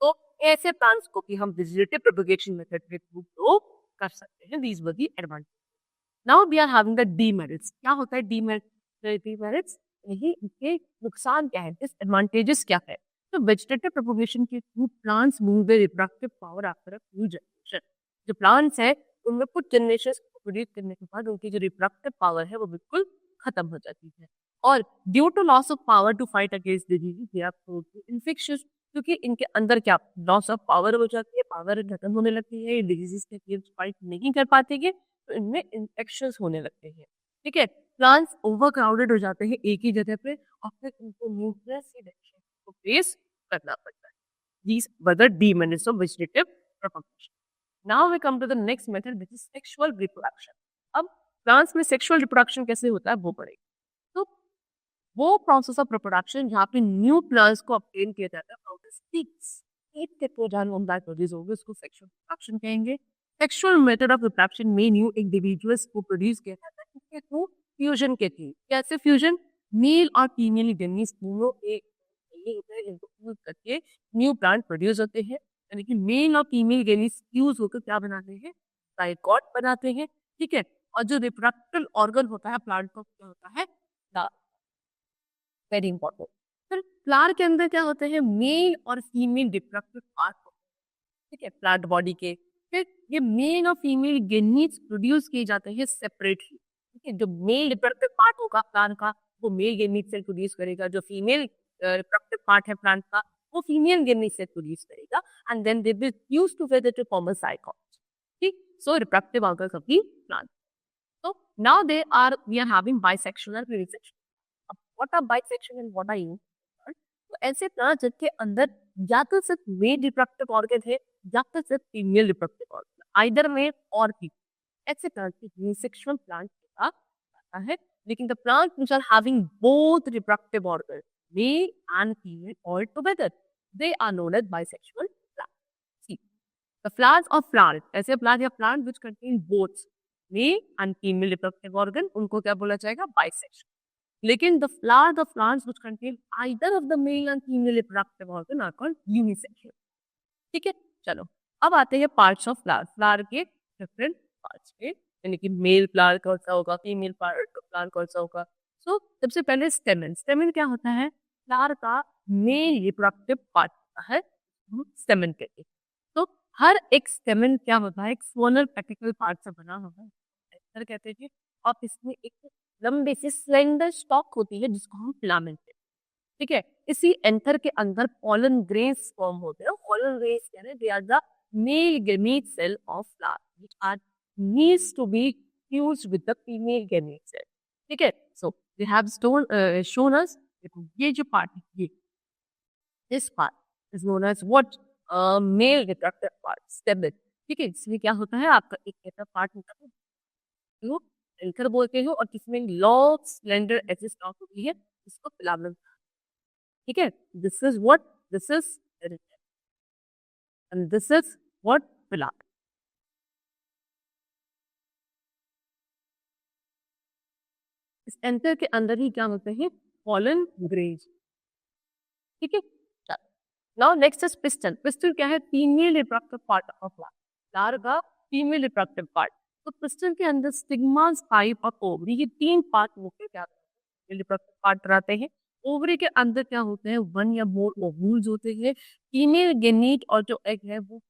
तो ऐसे प्लांट्स को भी हम वेजिटेटिव प्रोपगेशन मेथड के थ्रू ग्रो कर सकते हैं। These were the advantage. Now we are having the demerits. क्या होता है डीमेरिट्स? यही इनके नुकसान क्या है, डिसएडवांटेजेस क्या है? तो वेजिटेटिव प्रोपगेशन के through plants lose their reproductive power after a few generation. जो प्लांट्स है उनमें कुछ जनरेशन को प्रोड्यूस करने के बाद उनकी जो रिप्रोडक्टिव पावर है वो बिल्कुल खत्म हो जाती है। और due to loss of power to fight against disease they are prone to infections. क्योंकि इनके अंदर क्या लॉस ऑफ पावर हो जाती है, पावर खत्म होने लगती है, डिजीज के अगेंस्ट फाइट नहीं कर पाते हैं, तो इनमें इन्फेक्शंस होने लगते हैं। ठीक है, प्लांट्स ओवर क्राउडेड हो जाते हैं एक ही जगह पे और फिर इनको न्यूट्रिएंट्स की डेफिशिएंसी को फेस करना पड़ता है। These were the demerits of vegetative propagation. Now we come to the next method which is sexual reproduction. अब प्लांट्स में सेक्सुअल रिप्रोडक्शन कैसे होता है वो पढ़ेंगे। तो वो प्रोसेस ऑफ रिप्रोडक्शन जहाँ पे न्यू प्लांट्स को ऑब्टेन किया जाता है फ्रॉम द सीड्स, सीड के थ्रू जहाँ प्रोड्यूस होंगे उसको सेक्सुअल रिप्रोडक्शन कहेंगे। सेक्सुअल मेथड ऑफ रिप्रोडक्शन में न्यू इंडिविजुअल्स को प्रोड्यूस किया जाता है इसके थ्रू फ्यूजन के थ्रू। कैसे फ्यूजन? मेल और फीमेल गेनीज दोनों एक ये होता है, इनको फ्यूज करके न्यू प्लांट प्रोड्यूस होते हैं। यानी कि मेल और फीमेल गेनीज फ्यूज होकर क्या बनाते हैं? जाइगोट बनाते हैं। ठीक है, और जो रिप्रोडक्टिव ऑर्गन होता है प्लांट का क्या होता है? Very important. फिर फ्लावर के अंदर क्या होते हैं? मेल और फीमेल रिप्रोडक्टिव पार्ट होते हैं। ठीक है, प्लांट बॉडी के। फिर ये मेल और फीमेल गेनीज प्रोड्यूस किए जाते हैं सेपरेटली। ठीक है, जो मेल रिप्रोडक्टिव पार्ट होगा प्लांट का वो मेल गेनीज से प्रोड्यूस करेगा, जो फीमेल रिप्रोडक्टिव पार्ट है प्लांट का वो फीमेल गेनीज से प्रोड्यूस करेगा, and then they will fuse together to form a zygote. ठीक, so reproductive organs of the plant. So now we are having bisexual and unisexual. अब what are bisexual and what are unisexual? तो ऐसे plant जिनके अंदर या तो सिर्फ male reproductive organ है या तो सिर्फ female reproductive organ, either male और फीमेल। ऐसे प्लांट की यूनिसेक्सुअल प्लांट का आता है। लेकिन the plant which are having both reproductive organs, male and female all together, they are known as bisexual plants. See, the flowers of plant, ऐसे plant या plant which contain both male and female reproductive organ उनको क्या बोला जाएगा? Bisexual. लेकिन the flower the plants which contain either of the male and female reproductive organ are called unisexual. ठीक है, चलो अब आते हैं पार्ट्स ऑफ फ्लावर। फ्लावर के डिफरेंट पार्ट्स पे, यानी कि मेल फ्लावर कौन सा होगा, फीमेल फ्लावर कौन सा होगा। सो सबसे पहले स्टेमन। स्टेमन क्या होता है? फ्लावर का मेल रिप्रोडक्टिव पार्ट होता है, स्टेमन कहते हैं। तो हर एक स्टेमन क्या होता है? एक सोनल पेटिकल पार्ट से बना होता है, एंथर कहते हैं। और इसमें एक लंबी सी स्लेंडर स्टॉक होती है जिसको हम फिलामेंट कहते हैं। ठीक है, इसी एंथर के अंदर पोलन ग्रेन्स फॉर्म होते हैं। पोलन ग्रेन्स कह रहे हैं they are the male gamete cell of flower which are needs to be fused with the female gamete cell. ठीक है, सो दे हैव शोन अस ये जो पार्ट है ये this part is known as what? Male reproductive part, stamen. ठीक है, इसमें क्या होता है? आपका एक ऐसा पार्ट होता है जो एंथर बोलते हो और जिसमें लॉन्ग स्लेंडर ऐसी स्टॉक होती है जिसको फिलामेंट। ठीक है, this is what? This is and this is what? Filament. इस एंथर के अंदर ही क्या होते हैं? Pollen grains. ठीक है, now next is piston. Piston क्या है? Female reproductive part of flower, flower का फीमेल रिप्रोडक्टिव पार्ट। तो पिस्टन के अंदर स्टिग्मा, स्पाइक और ओवरी, ये तीन पार्ट होकर क्या रिप्रोडक्टिव पार्ट रहते हैं। ओवरी के अंदर क्या होते हैं? वन या मोर ओव्यूल्स होते हैं। फीमेल गेनीट और जो एग है वो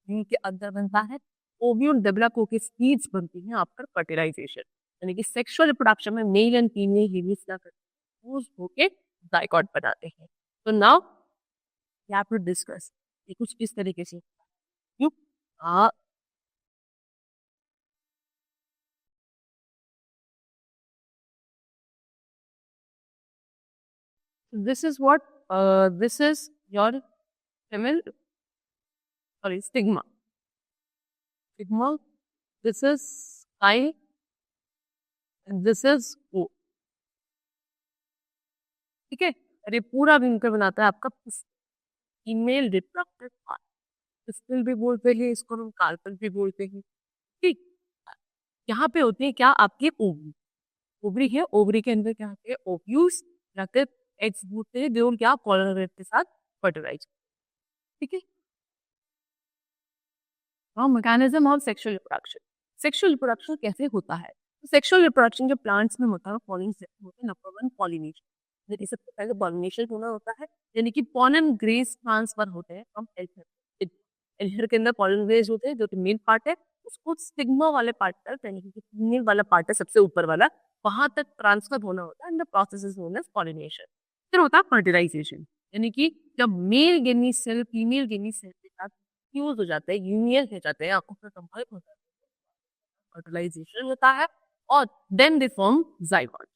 के अंदर बनता है। ओव्यूल डेवलप होकर सीड्स बनती हैं आफ्टर फर्टिलाइजेशन। यानी कि सेक्सुअल रिप्रोडक्शन में मेल एंड फीमेल गेनीट्स क्या करते हैं? फ्यूज होकर जाइगोट बनाते हैं। तो now we have to discuss ये कुछ इस तरीके से। क्यों? this is what this is your female, sorry, stigma, this is I, and this is O. ठीक है। और ये पूरा मिलकर बनाता है आपका फीमेल रिप्रोडक्टिव पार्ट। पिस्टल भी बोलते हैं इसको, हम कार्पल भी बोलते हैं। ठीक, यहाँ पे होती है क्या आपकी ओवरी। ओवरी है, ओवरी के अंदर क्या होते हैं ओव्यूल्स, रखकर एग्स फूटते हैं जो क्या पोलर के साथ फर्टिलाइज। ठीक है। Now mechanism of sexual reproduction. Sexual reproduction कैसे होता है? तो सेक्सुअल रिप्रोडक्शन जो प्लांट्स में होता है पॉलिनेशन होता है। नंबर 1 पॉलिनेशन, यदि सबसे पहले पॉलिनेशन होना होता है, यानी कि पॉलन ग्रेस ट्रांसफर होते हैं फ्रॉम एल्थर। एल्थर के अंदर पॉलन ग्रेस होते हैं जो कि मेन पार्ट है, उसको स्टिग्मा वाले पार्ट तक, यानी कि फीमेल वाला पार्ट है सबसे ऊपर वाला, वहां तक ट्रांसफर होना होता है and the process is known as pollination. फिर होता है फर्टिलाइजेशन, यानी कि जब male gamete cell female gamete cell के साथ फ्यूज हो जाते हैं, यूनियन हो जाते हैं, आपको फिर संपर्क हो जाता है, फर्टिलाइजेशन होता है, और then they form zygote.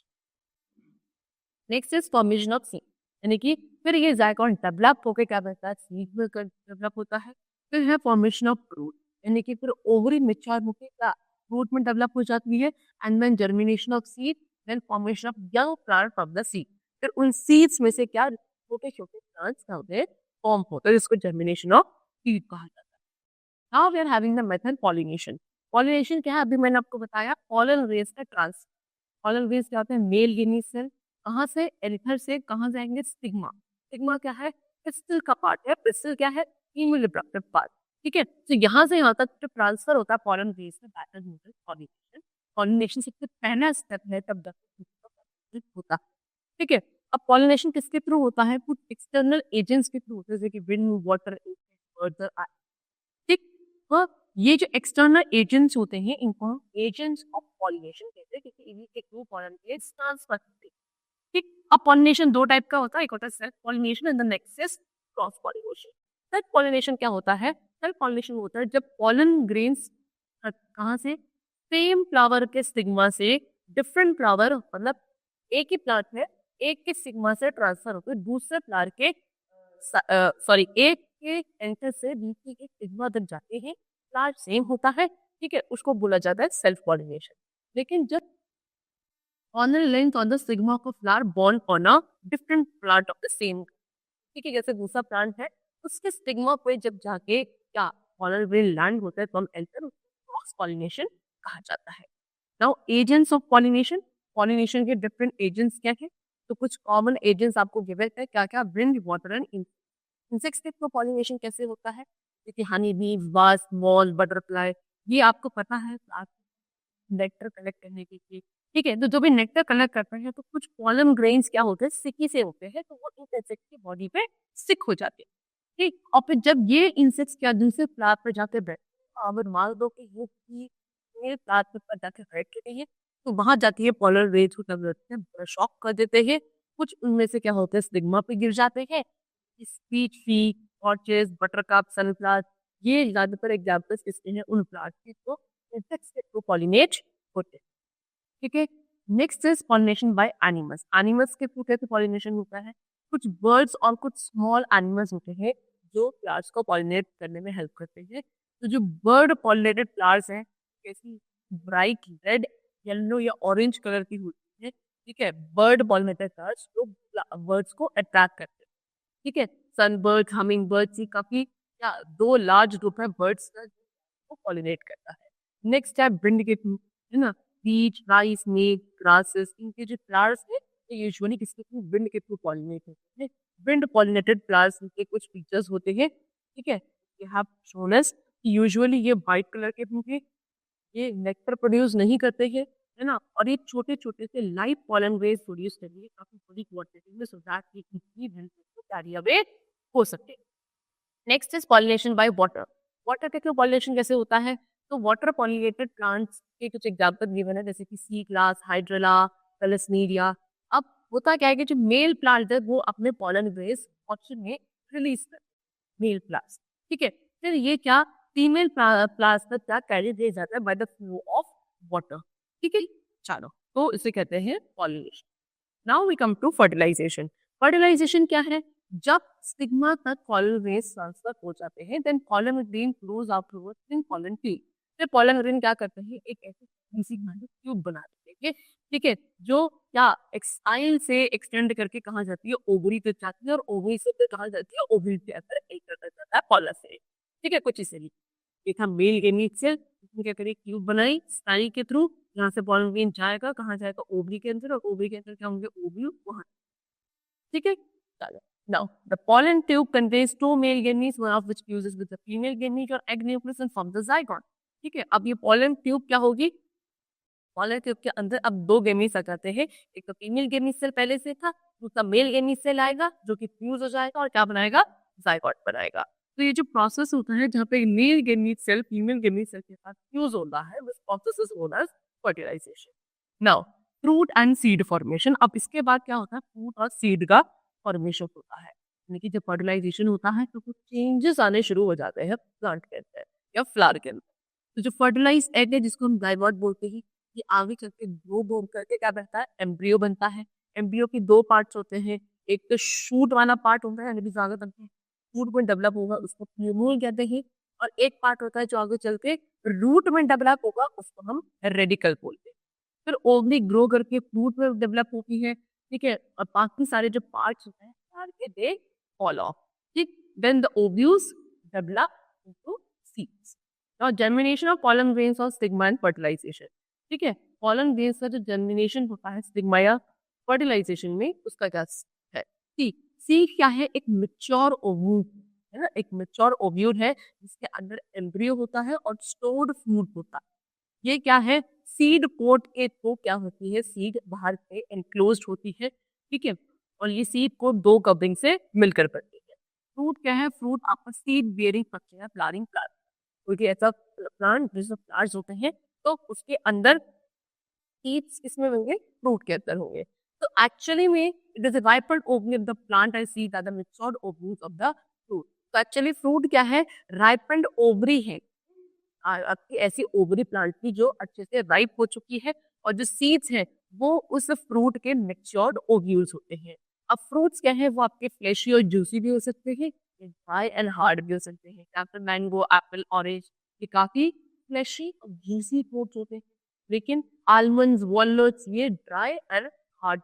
Next is formation of seed, यानी कि फिर ये जाइगोट डेवलप होकर क्या बनता है, सीड में डेवलप होता है। फिर है फॉर्मेशन ऑफ फ्रूट, यानी कि फिर ओवरी मैच्योर होकर क्या फ्रूट में डेवलप हो जाती है, and then germination of seed, then formation of young plant from the seed. फिर उन सीड्स में से क्या छोटे छोटे प्लांट्स क्या होते हैं फॉर्म होते हैं, जिसको जर्मिनेशन ऑफ सीड कहा जाता है। Now we are having the method pollination. Pollination क्या है, अभी मैंने आपको बताया पॉलन रेस का ट्रांसफर। पॉलन रेस क्या होते हैं, मेल गिनी सेल कहाँ से, एरिथर से कहाँ जाएंगे, स्टिग्मा। स्टिग्मा क्या है, पिस्टल का पार्ट है, पिस्टल क्या है, फीमेल रिप्रोडक्टिव पार्ट। ठीक है, तो यहाँ से यहाँ तक जो ट्रांसफर होता है पॉलन रेस में, पैटर्न होता है पॉलिनेशन। पॉलिनेशन सबसे पहला स्टेप है तब होता है। ठीक है, अब पॉलिनेशन किसके थ्रू होता है, कुछ एक्सटर्नल एजेंट्स के थ्रू होते हैं, जैसे कि विंड, वाटर, ठीक। तो ये जो एक्सटर्नल एजेंट्स होते हैं इनको एजेंट्स ऑफ पॉलिनेशन कहते हैं, क्योंकि इन्हीं के थ्रू पॉलन ट्रांसफर होते हैं। ठीक, अब पॉलिनेशन दो टाइप का होता है, एक होता है self pollination and the next is cross pollination. Self pollination क्या होता है, सेल्फ पॉलिनेशन होता है जब पॉलन ग्रेन्स कहाँ से, सेम फ्लावर के स्टिग्मा से डिफरेंट फ्लावर, मतलब एक ही प्लांट में एक के स्टिग्मा से ट्रांसफर होकर दूसरे फ्लावर के, सॉरी, एक के एंटर से दूसरे के स्टिग्मा तक जाते हैं, फ्लावर सेम होता है। ठीक है, उसको बोला जाता है सेल्फ पॉलिनेशन। लेकिन जब honour length on the stigma of flower borne on a different plant of the same, ठीक है, जैसे दूसरा प्लांट है उसके स्टिग्मा पे जब जाके क्या पॉलन ग्रेन लैंड होता है तो हम एंटर, क्रॉस पॉलिनेशन कहा जाता है। Now agents of pollination, pollination के डिफरेंट एजेंट्स क्या है, तो कुछ कॉमन एजेंट्स आपको गिवन है, क्या क्या, विंड, वाटर एंड इंसेक्ट्स के थ्रू पॉलिनेशन कैसे होता है, जैसे honey bee, wasp, mall, butterfly, ये आपको पता है आप नेक्टर कलेक्ट करने के लिए। ठीक है, तो जो भी नेक्टर कलेक्ट करते हैं तो कुछ पॉलन ग्रेन्स क्या होते हैं, सिकी से होते हैं, तो वो इंसेक्ट की बॉडी पे सिक हो जाते हैं। ठीक, और फिर जब ये इंसेक्ट्स क्या दूसरे फ्लावर पर जाके बैठते हैं, अगर मान दो कि ये मेल फ्लावर पर जाके बैठ रहे हैं, तो वहां जाती है पॉलन रेज को तब लगते हैं, शॉक कर देते हैं, कुछ उनमें से क्या होते हैं स्टिग्मा पे गिर जाते हैं। स्पीच फी, ऑर्चिड्स, बटरकप, सनफ्लावर, ये ज्यादातर एग्जाम्पल्स किसके हैं, उन फ्लावर्स के, तो इंसेक्ट्स के थ्रू पॉलिनेट होते हैं। ठीक है, next is pollination by animals. Animals के थ्रू कैसे पॉलिनेशन होता है, कुछ बर्ड्स और कुछ स्मॉल एनिमल्स होते हैं जो फ्लावर्स को पॉलिनेट करने में हेल्प करते हैं। तो जो बर्ड पॉलिनेटेड फ्लावर्स हैं कैसी, ब्राइट रेड, येलो या ऑरेंज कलर की होती है। ठीक है, बर्ड पॉलिनेटेड फ्लावर्स जो बर्ड्स को अट्रैक्ट करते हैं। ठीक है, सनबर्ड, हमिंग बर्ड, सी काफी क्या दो लार्ज ग्रुप है बर्ड्स का को पॉलिनेट करता है। नेक्स्ट है विंड के थ्रू, है ना, बीच, राइस, स्नेक, ग्रासेस, इनके जो फ्लावर्स है ये यूजुअली किसके थ्रू, विंड के थ्रू पॉलिनेट होते हैं। विंड पॉलिनेटेड फ्लावर्स के कुछ फीचर्स होते हैं। ठीक है, ये हैव शोन अस यूजुअली ये व्हाइट कलर के होंगे, ये नेक्टर प्रोड्यूस नहीं करते हैं, है ना, और ये छोटे छोटे से लाइट पॉलन ग्रेन्स प्रोड्यूस करेंगे काफी बड़ी क्वांटिटी में, सो दैट ये इजीली कैरी अवे हो सकते। Next is pollination by water. Water के थ्रू पॉलिनेशन कैसे होता है, तो वाटर पॉलिनेटेड प्लांट्स के कुछ एग्जांपल गिवन है, जैसे कि सी ग्लास, हाइड्रेला, कैलसनीरिया। अब होता क्या है कि जो मेल प्लांट है वो अपने पॉलन ग्रेन्स ऑक्सीजन में रिलीज करते हैं, मेल प्लांट्स। ठीक है, फिर ये क्या फीमेल प्लांट्स पर क्या कैरी दिया जाता है by the flow of water. ठीक है, चलो, तो इसे कहते हैं pollination. Now we come to fertilisation. Fertilisation क्या है, जब स्टिग्मा तक पॉलन ग्रेन्स ट्रांसफर हो जाते हैं, then pollen grain flows afterwards in pollen tube. फिर पॉलन ग्रेन क्या करते हैं, एक ऐसी ट्यूब बनाते हैं ठीक है, जो क्या एक्साइल से एक्सटेंड करके कहाँ जाती है, ओवरी तक जाती है, और ओवरी से फिर कहाँ जाती है, ओवरी के अंदर एंटर कर जाता है पॉलर से। ठीक है, कुछ इसे लिए एक था मेल गेमीट सेल, इसने क्या करी, ट्यूब बनाई स्टाई के थ्रू, जहाँ से पॉलन ग्रेन जाएगा, कहाँ जाएगा, ओवरी के अंदर, और ओवरी के अंदर क्या होंगे, ओव्यूल वहां। ठीक है, चलो। Now, the pollen tube contains two male gametes, one of which fuses with the female gamete or egg nucleus and forms the zygote. ठीक है, अब ये pollen tube क्या होगी, pollen tube के अंदर अब दो गेमीट्स आ जाते हैं, एक तो फीमेल गेमीट सेल पहले से था, दूसरा मेल गेमीट सेल आएगा जो कि फ्यूज हो जाएगा और क्या बनाएगा, जाइगोट बनाएगा। तो ये जो प्रोसेस होता है जहाँ पे male gamete cell female gamete cell के साथ फ्यूज होता है, this process is known as fertilisation. Now fruit and seed formation, अब इसके बाद क्या होता है, फ्रूट और सीड का फॉर्मेशन होता है, यानी कि जब फर्टिलाइजेशन होता है तो कुछ चेंजेस आने शुरू हो जाते हैं प्लांट के अंदर या फ्लावर के अंदर। तो जो फर्टिलाइज एग है जिसको हम जाइगोट बोलते हैं, ये आगे चल के ग्रो बोम करके क्या बनता है, एम्ब्रियो बनता है। एम्ब्रियो की दो पार्ट्स होते हैं, एक तो शूट वाला पार्ट होता है यानी कि ज्यादा बनते हैं, शूट में डेवलप होगा उसको प्यूमूल कहते हैं, और एक पार्ट होता है जो आगे चल के रूट में डेवलप होगा उसको हम रेडिकल बोलते हैं। फिर ओवरी ग्रो करके फ्रूट में डेवलप होती है, ठीक है, और बाकी सारे जो पार्ट्स होते हैं सारे दे फॉल ऑफ। ठीक, then the ovules develop into seeds. और जर्मिनेशन ऑफ पॉलन ग्रेन्स और स्टिग्मा एंड फर्टिलाइजेशन। ठीक है, पॉलन ग्रेन्स का जो जर्मिनेशन होता है स्टिग्मा या फर्टिलाइजेशन में, उसका क्या है, सीड क्या है, एक मैच्योर ओव्यूल है ना, एक मैच्योर ओव्यूल है जिसके अंदर एम्ब्रियो होता है और स्टोर्ड फ्रूट होता है। ये क्या है, सीड पोर्ट के थ्रू क्या होती है, सीड बाहर पे एनक्लोज्ड होती है। ठीक है, और ये सीड को दो कवरिंग से मिलकर बनती है। फ्रूट क्या है, फ्रूट आपका सीड बेयरिंग स्ट्रक्चर है, फ्लावरिंग प्लांट, क्योंकि ऐसा प्लांट जैसे फ्लावर्स होते हैं तो उसके अंदर सीड्स किसमें होंगे, फ्रूट के अंदर होंगे। तो एक्चुअली में it is ripened ovary of the plant and seed are the matured ovaries of the fruit. तो एक्चुअली फ्रूट क्या है, राइपेंड ओवरी है, आपकी ऐसी ओवरी प्लांट की जो अच्छे से राइप हो चुकी है, और जो सीड्स हैं वो उस फ्रूट के मैच्योर्ड ओव्यूल्स होते हैं। अब फ्रूट्स क्या है, वो आपके फ्लैशी और जूसी भी हो सकते हैं, ड्राई एंड हार्ड भी हो सकते हैं। एप्पल, मैंगो, एप्पल, ऑरेंज, ये काफी फ्लैशी और जूसी फ्रूट्स होते हैं, लेकिन आलमंड्स, वॉलनट्स ये dry and hard.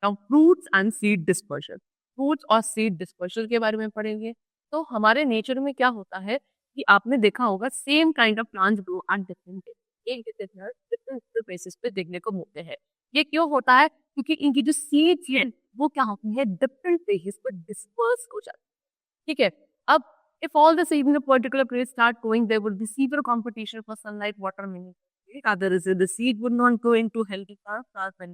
Now fruits and seed dispersion, fruits और सीड डिस्पर्शन के बारे में पढ़ेंगे। तो हमारे नेचर में क्या होता है कि आपने देखा होगा same kind of plants grow at different एक डिफरेंट प्लेसेस पे देखने को मिलते हैं। ये क्यों होता है, क्योंकि इनकी जो सीड्स हैं वो क्या होती है, डिफरेंट प्लेसेस पर डिस्पर्स हो जाती है। ठीक है, अब if all the seeds in a particular place start growing, there would be severe competition for sunlight, water, minerals. Other is the seed would not grow into healthy plants when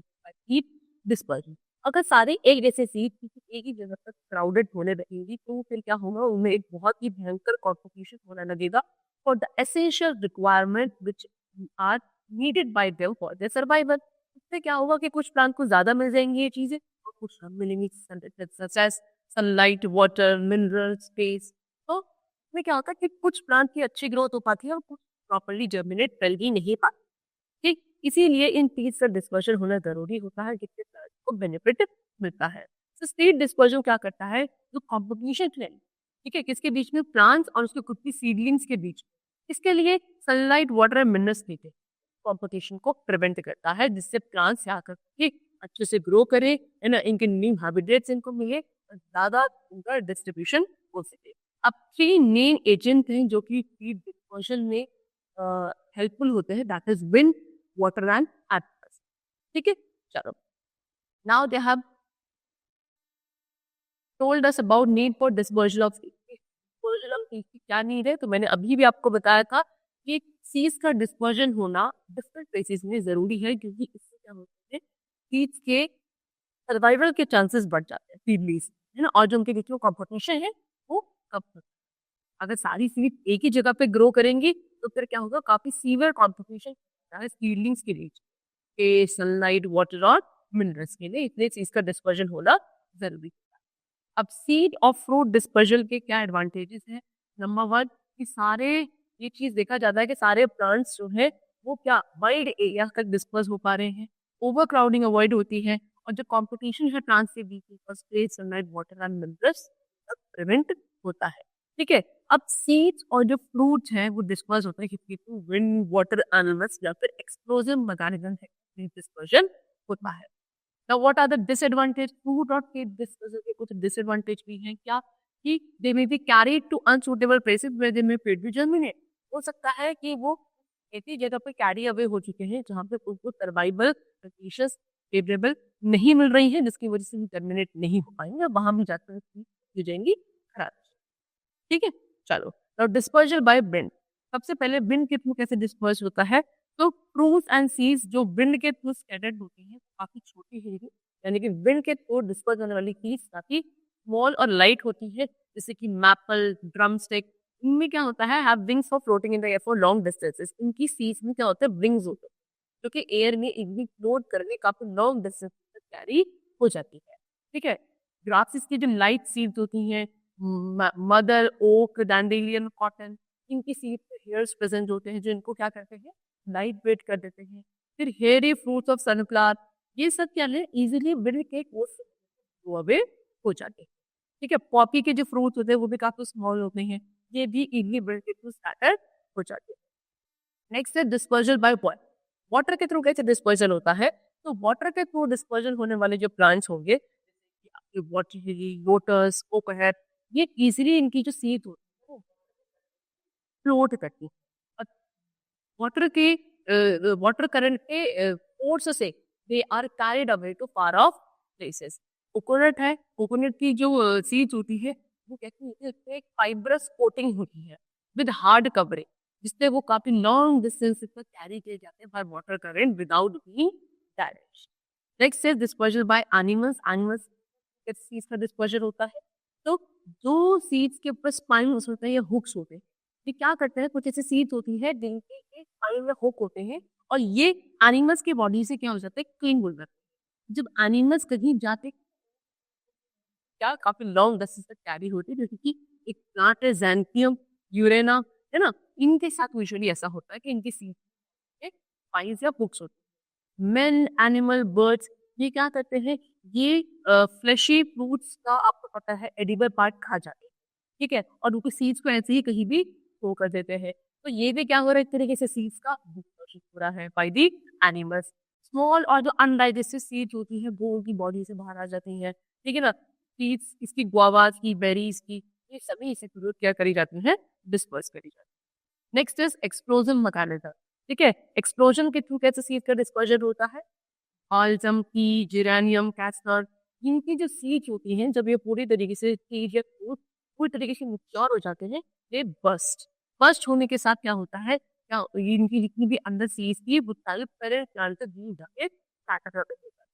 heat dispersion. अगर सारे एक जैसे seed किसी एक ही जगह पर crowded होने लगेंगी तो फिर क्या होगा, उनमें एक बहुत ही भयंकर कॉम्पिटिशन होने लगेगा for the essential requirement which are needed by them for their survival. इससे क्या होगा कि कुछ प्लांट को ज्यादा मिल जाएंगी ये चीजें और कुछ कम मिलेंगी, सनलाइट, वाटर, मिनरल, स्पेस। तो इसमें क्या होता है कि कुछ प्लांट की अच्छी ग्रोथ हो पाती है और कुछ प्रॉपरली जर्मिनेट कर ही नहीं पाती। ठीक, इसीलिए इन सीड्स का डिस्पर्शन होना जरूरी होता है जिससे प्लांट को बेनिफिट मिलता है। तो सीड डिस्पर्शन क्या करता है, जो कॉम्पिटिशन है, ठीक है, किसके बीच में, प्लांट्स और उसके खुद की सीडलिंग्स के बीच, इसके लिए सनलाइट, वाटर एंड मिनरल्स देते कॉम्पिटिशन को प्रिवेंट करता है, जिससे प्लांट्स क्या करके अच्छे से ग्रो करे, है ना, इनके न्यू हैबिटेट्स इनको मिले और ज्यादा उनका डिस्ट्रीब्यूशन हो सके। अब 3 मेन एजेंट हैं जो कि सीड डिस्पर्शन में हेल्पफुल होते हैं, that is wind, water and atmosphere. ठीक है, चलो, now they have told us about need for dispersion of seed. Dispersion of seed की क्या नीड है, तो मैंने अभी भी आपको बताया था कि सीड्स का डिस्पर्जन होना डिफरेंट प्लेसेस में जरूरी है, क्योंकि इससे क्या होता है, सीड्स के सर्वाइवल के चांसेस बढ़ जाते हैं सीडलीज, है ना, और जो उनके बीच में कॉम्पिटिशन है वो कम होता है। अगर सारी सीड एक ही जगह पे ग्रो करेंगी तो फिर क्या होगा, काफी सीवियर कॉम्पिटिशन है सीडलिंग्स के बीच के सनलाइट, वाटर और मिनरल्स के लिए, इसलिए चीज का डिस्पर्जन होना जरूरी है। अब सीड और फ्रूट डिस्पर्जल के क्या एडवांटेजेस हैं, नंबर 1 कि सारे, ये चीज देखा जाता है कि सारे प्लांट्स जो है वो क्या वाइड एरिया तक डिस्पर्स हो पा रहे हैं, ओवर क्राउडिंग अवॉइड होती है, और जो कॉम्पिटिशन है प्लांट्स के बीच में space, sunlight, water and minerals prevent होता है। ठीक है। अब सीड्स और जो फ्रूट्स हैं वो डिस्पर्स होते हैं किसी को विंड, वाटर एनिमल्स या फिर एक्सप्लोसिव मैकेनिज्म है डिस्पर्जन होता है। Now what are the disadvantage? Fruit और सीड डिस्पर्जन के कुछ डिसएडवांटेज भी हैं क्या? कि they may be carried to unsuitable places where they may fail to germinate. हो सकता है कि वो ऐसी जगह पे कैरी अवे हो चुके हैं जहाँ पे उनको सर्वाइवल कंडीशंस फेवरेबल नहीं मिल रही है, जिसकी वजह से वो टर्मिनेट नहीं हो पाएंगे, वहां भी जाकर हो जाएंगी खराब। ठीक है, चलो। तो डिस्पर्जल बाय विंड, सबसे पहले विंड के थ्रू कैसे डिस्पर्स होता है? तो फ्रूट्स एंड सीड्स जो विंड के थ्रू स्कैटर्ड होती हैं काफी छोटी है, यानी कि विंड के थ्रू डिस्पर्स होने वाली सीड्स काफी स्मॉल और लाइट होती है, जैसे कि मैपल, ड्रमस्टिक। इनमें क्या होता है, have wings for floating in the air for long distances. इनकी सीड्स में क्या होता है, विंग्स होते हैं जो कि एयर में इजीली फ्लोट करके काफी लॉन्ग डिस्टेंस तक कैरी हो जाती है। ठीक है, ग्रासेस की जो लाइट सीड्स होती हैं, मदर, ओक, डैंडेलियन, कॉटन, इनकी सीड पे हेयर्स प्रेजेंट होते हैं जो इनको क्या करते हैं, लाइट वेट कर देते हैं। फिर हेयरी फ्रूट्स ऑफ सनफ्लावर, ये सब क्या है, इजीली विंड के वो अवे हो जाते हैं। ठीक है, पॉपी के जो फ्रूट्स होते हैं वो भी काफी स्मॉल होते हैं, ये भी इजीली विंड के थ्रू स्कैटर हो जाते हैं। नेक्स्ट है डिस्पर्जल बाय वाटर। वाटर के थ्रू कैसे डिस्पर्जल होता है? तो वाटर के थ्रू डिस्पर्जल होने वाले जो प्लांट्स होंगे, वाटर लिली, लोटस, कोकोनट, ये इजीली इनकी जो सीड होती है फ्लोट करती है। और वाटर करंट के फोर्स से they are carried away to far off places. Coconut है, कोकोनट की जो सीड्स होती है वो कहती है उसपे एक फाइब्रस कोटिंग होती है विद हार्ड कवरिंग, जिससे वो काफी लॉन्ग डिस्टेंस तक कैरी किए जाते हैं by water current without being damaged. Next is dispersal by animals. Animals किस चीज का डिस्पर्जल होता है? तो जो सीड्स के ऊपर स्पाइन्स होते हैं या हुक्स होते हैं, ये क्या करते हैं, कुछ ऐसी सीड्स होती है जिनके के स्पाइन में हुक होते हैं और ये एनिमल्स की बॉडी से क्या हो जाता है, क्लिंग हो जाते हैं। जब एनिमल्स कहीं जाते क्या काफी लॉन्ग डिस्टेंस तक कैरी होती है, जैसे कि एक प्लांट है ज़ैंथियम यूरेना, है ना, इनके साथ यूजुअली ऐसा होता है कि इनकी सीड्स में स्पाइन्स या हुक्स होते हैं। मेन एनिमल बर्ड्स ये क्या करते हैं, ये फ्लेशी फ्रूट्स का आपको पता है एडिबल पार्ट खा जाते हैं। ठीक है, और उनके सीड्स को ऐसे ही कहीं भी थ्रो कर देते हैं। तो ये भी क्या हो रहा है, एक तरीके से सीड्स का डिस्पर्शन हो रहा है बाय द एनिमल्स। स्मॉल और जो अनडाइजेस्टेड सीड्स होती हैं वो उनकी बॉडी से बाहर आ जाती हैं। ठीक है ना, सीड्स इसकी गुआवास की, बेरीज की, ये सभी इसे थ्रू क्या करी जाती हैं, डिस्पर्स करी जाती है। Next is explosion mechanism. ठीक है, एक्सप्लोजन के थ्रू कैसे सीड का डिस्पर्जन होता है? आल्सम की, जेरेनियम, कैस्टर, इनकी जो सीड्स होती हैं जब ये पूरी तरीके से सीड या फ्रूट पूरी तरीके से मैच्योर हो जाते हैं, ये बस्ट होने के साथ क्या होता है, क्या इनकी जितनी भी अंदर सीड्स थी वो सारे पेरेंट प्लांट तक दूर जाके स्कैटर कर देते हैं।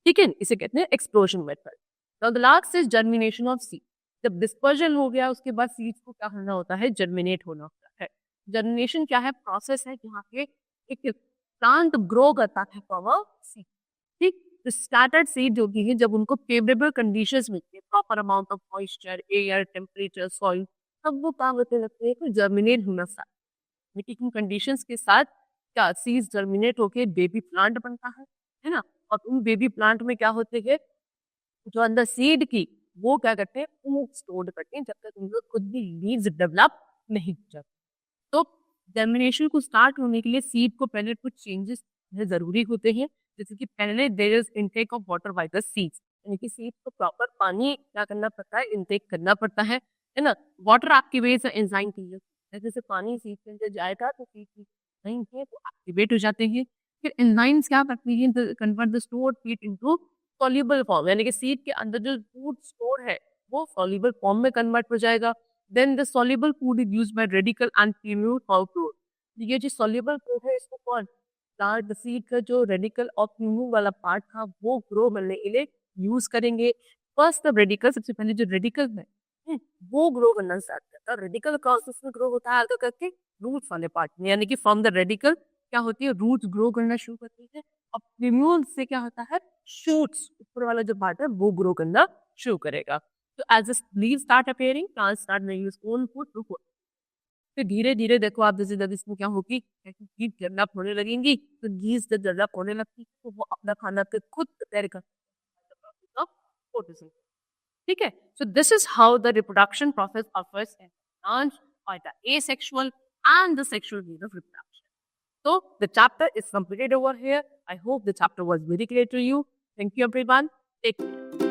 ठीक है, इसे कहते हैं explosion method. Now the last is germination of seed. जब डिस्पर्जन हो गया उसके बाद सीड्स को क्या होना होता है, जर्मिनेट होना होता है। जर्मिनेशन क्या है, प्रोसेस है जहाँ पे एक प्लांट ग्रो करता है फ्रॉम अ सीड। ठीक, तो स्कैटर्ड सीड होती है जब उनको फेवरेबल कंडीशंस मिलती है, proper amount of moisture, air, temperature, soil, तब वो काम करते लगते हैं कि जर्मिनेट होना स्टार्ट। इन कंडीशंस के साथ क्या सीड्स जर्मिनेट होके बेबी प्लांट बनता है ना। और उन बेबी प्लांट में क्या होते हैं, जो अंदर सीड की वो क्या करते हैं, वो स्टोर करते हैं जब तक उनको खुद भी लीव्स डेवलप नहीं हो जाते। तो जर्मिनेशन को स्टार्ट होने के लिए सीड को पहले कुछ चेंजेस जरूरी होते हैं, जैसे कि पहले there is intake of water by the seeds, यानी कि सीड्स को प्रॉपर पानी क्या करना पड़ता है, इनटेक करना पड़ता है ना। वाटर एक्टिवेट्स एंजाइम की, जैसे पानी सीड के अंदर जाएगा तो सीड की एंजाइम है वो एक्टिवेट हो जाते हैं। फिर एंजाइम्स क्या करती हैं, convert the stored feed into soluble form, यानी कि सीड के अंदर जो फूड स्टोर है वो सॉल्युबल फॉर्म में कन्वर्ट हो जाएगा। Then the soluble food is used by radical and female fowl growth। ये जो soluble food है इसको कौन, प्लांट सीड का जो रेडिकल और फ्यूमू वाला पार्ट था वो ग्रो करने के लिए यूज करेंगे। फर्स्ट द रेडिकल, सबसे पहले जो रेडिकल है वो ग्रो करना स्टार्ट करता है। रेडिकल प्रोसेस में ग्रो होता है आगे करके रूट्स वाले पार्ट में, यानी कि फ्रॉम द रेडिकल क्या होती है, रूट्स ग्रो करना शुरू करती है। और फ्यूम्यूल से क्या होता है, शूट्स, ऊपर वाला जो पार्ट है वो ग्रो करना शुरू करेगा। तो as leaves start appearing, plants start making its own food to food। फिर धीरे धीरे देखो आप, जैसे जब इसमें क्या होगी, हीट डेवलप होने लगेंगी, तो गीज जब डेवलप होने लगती है तो वो अपना खाना पे खुद तैयार कर photosynthesis। ठीक है. So this is how the reproduction process occurs in plants or the asexual and the sexual mode of reproduction. So the chapter is completed over here. I hope the chapter was very clear to you. Thank you everyone. Take care.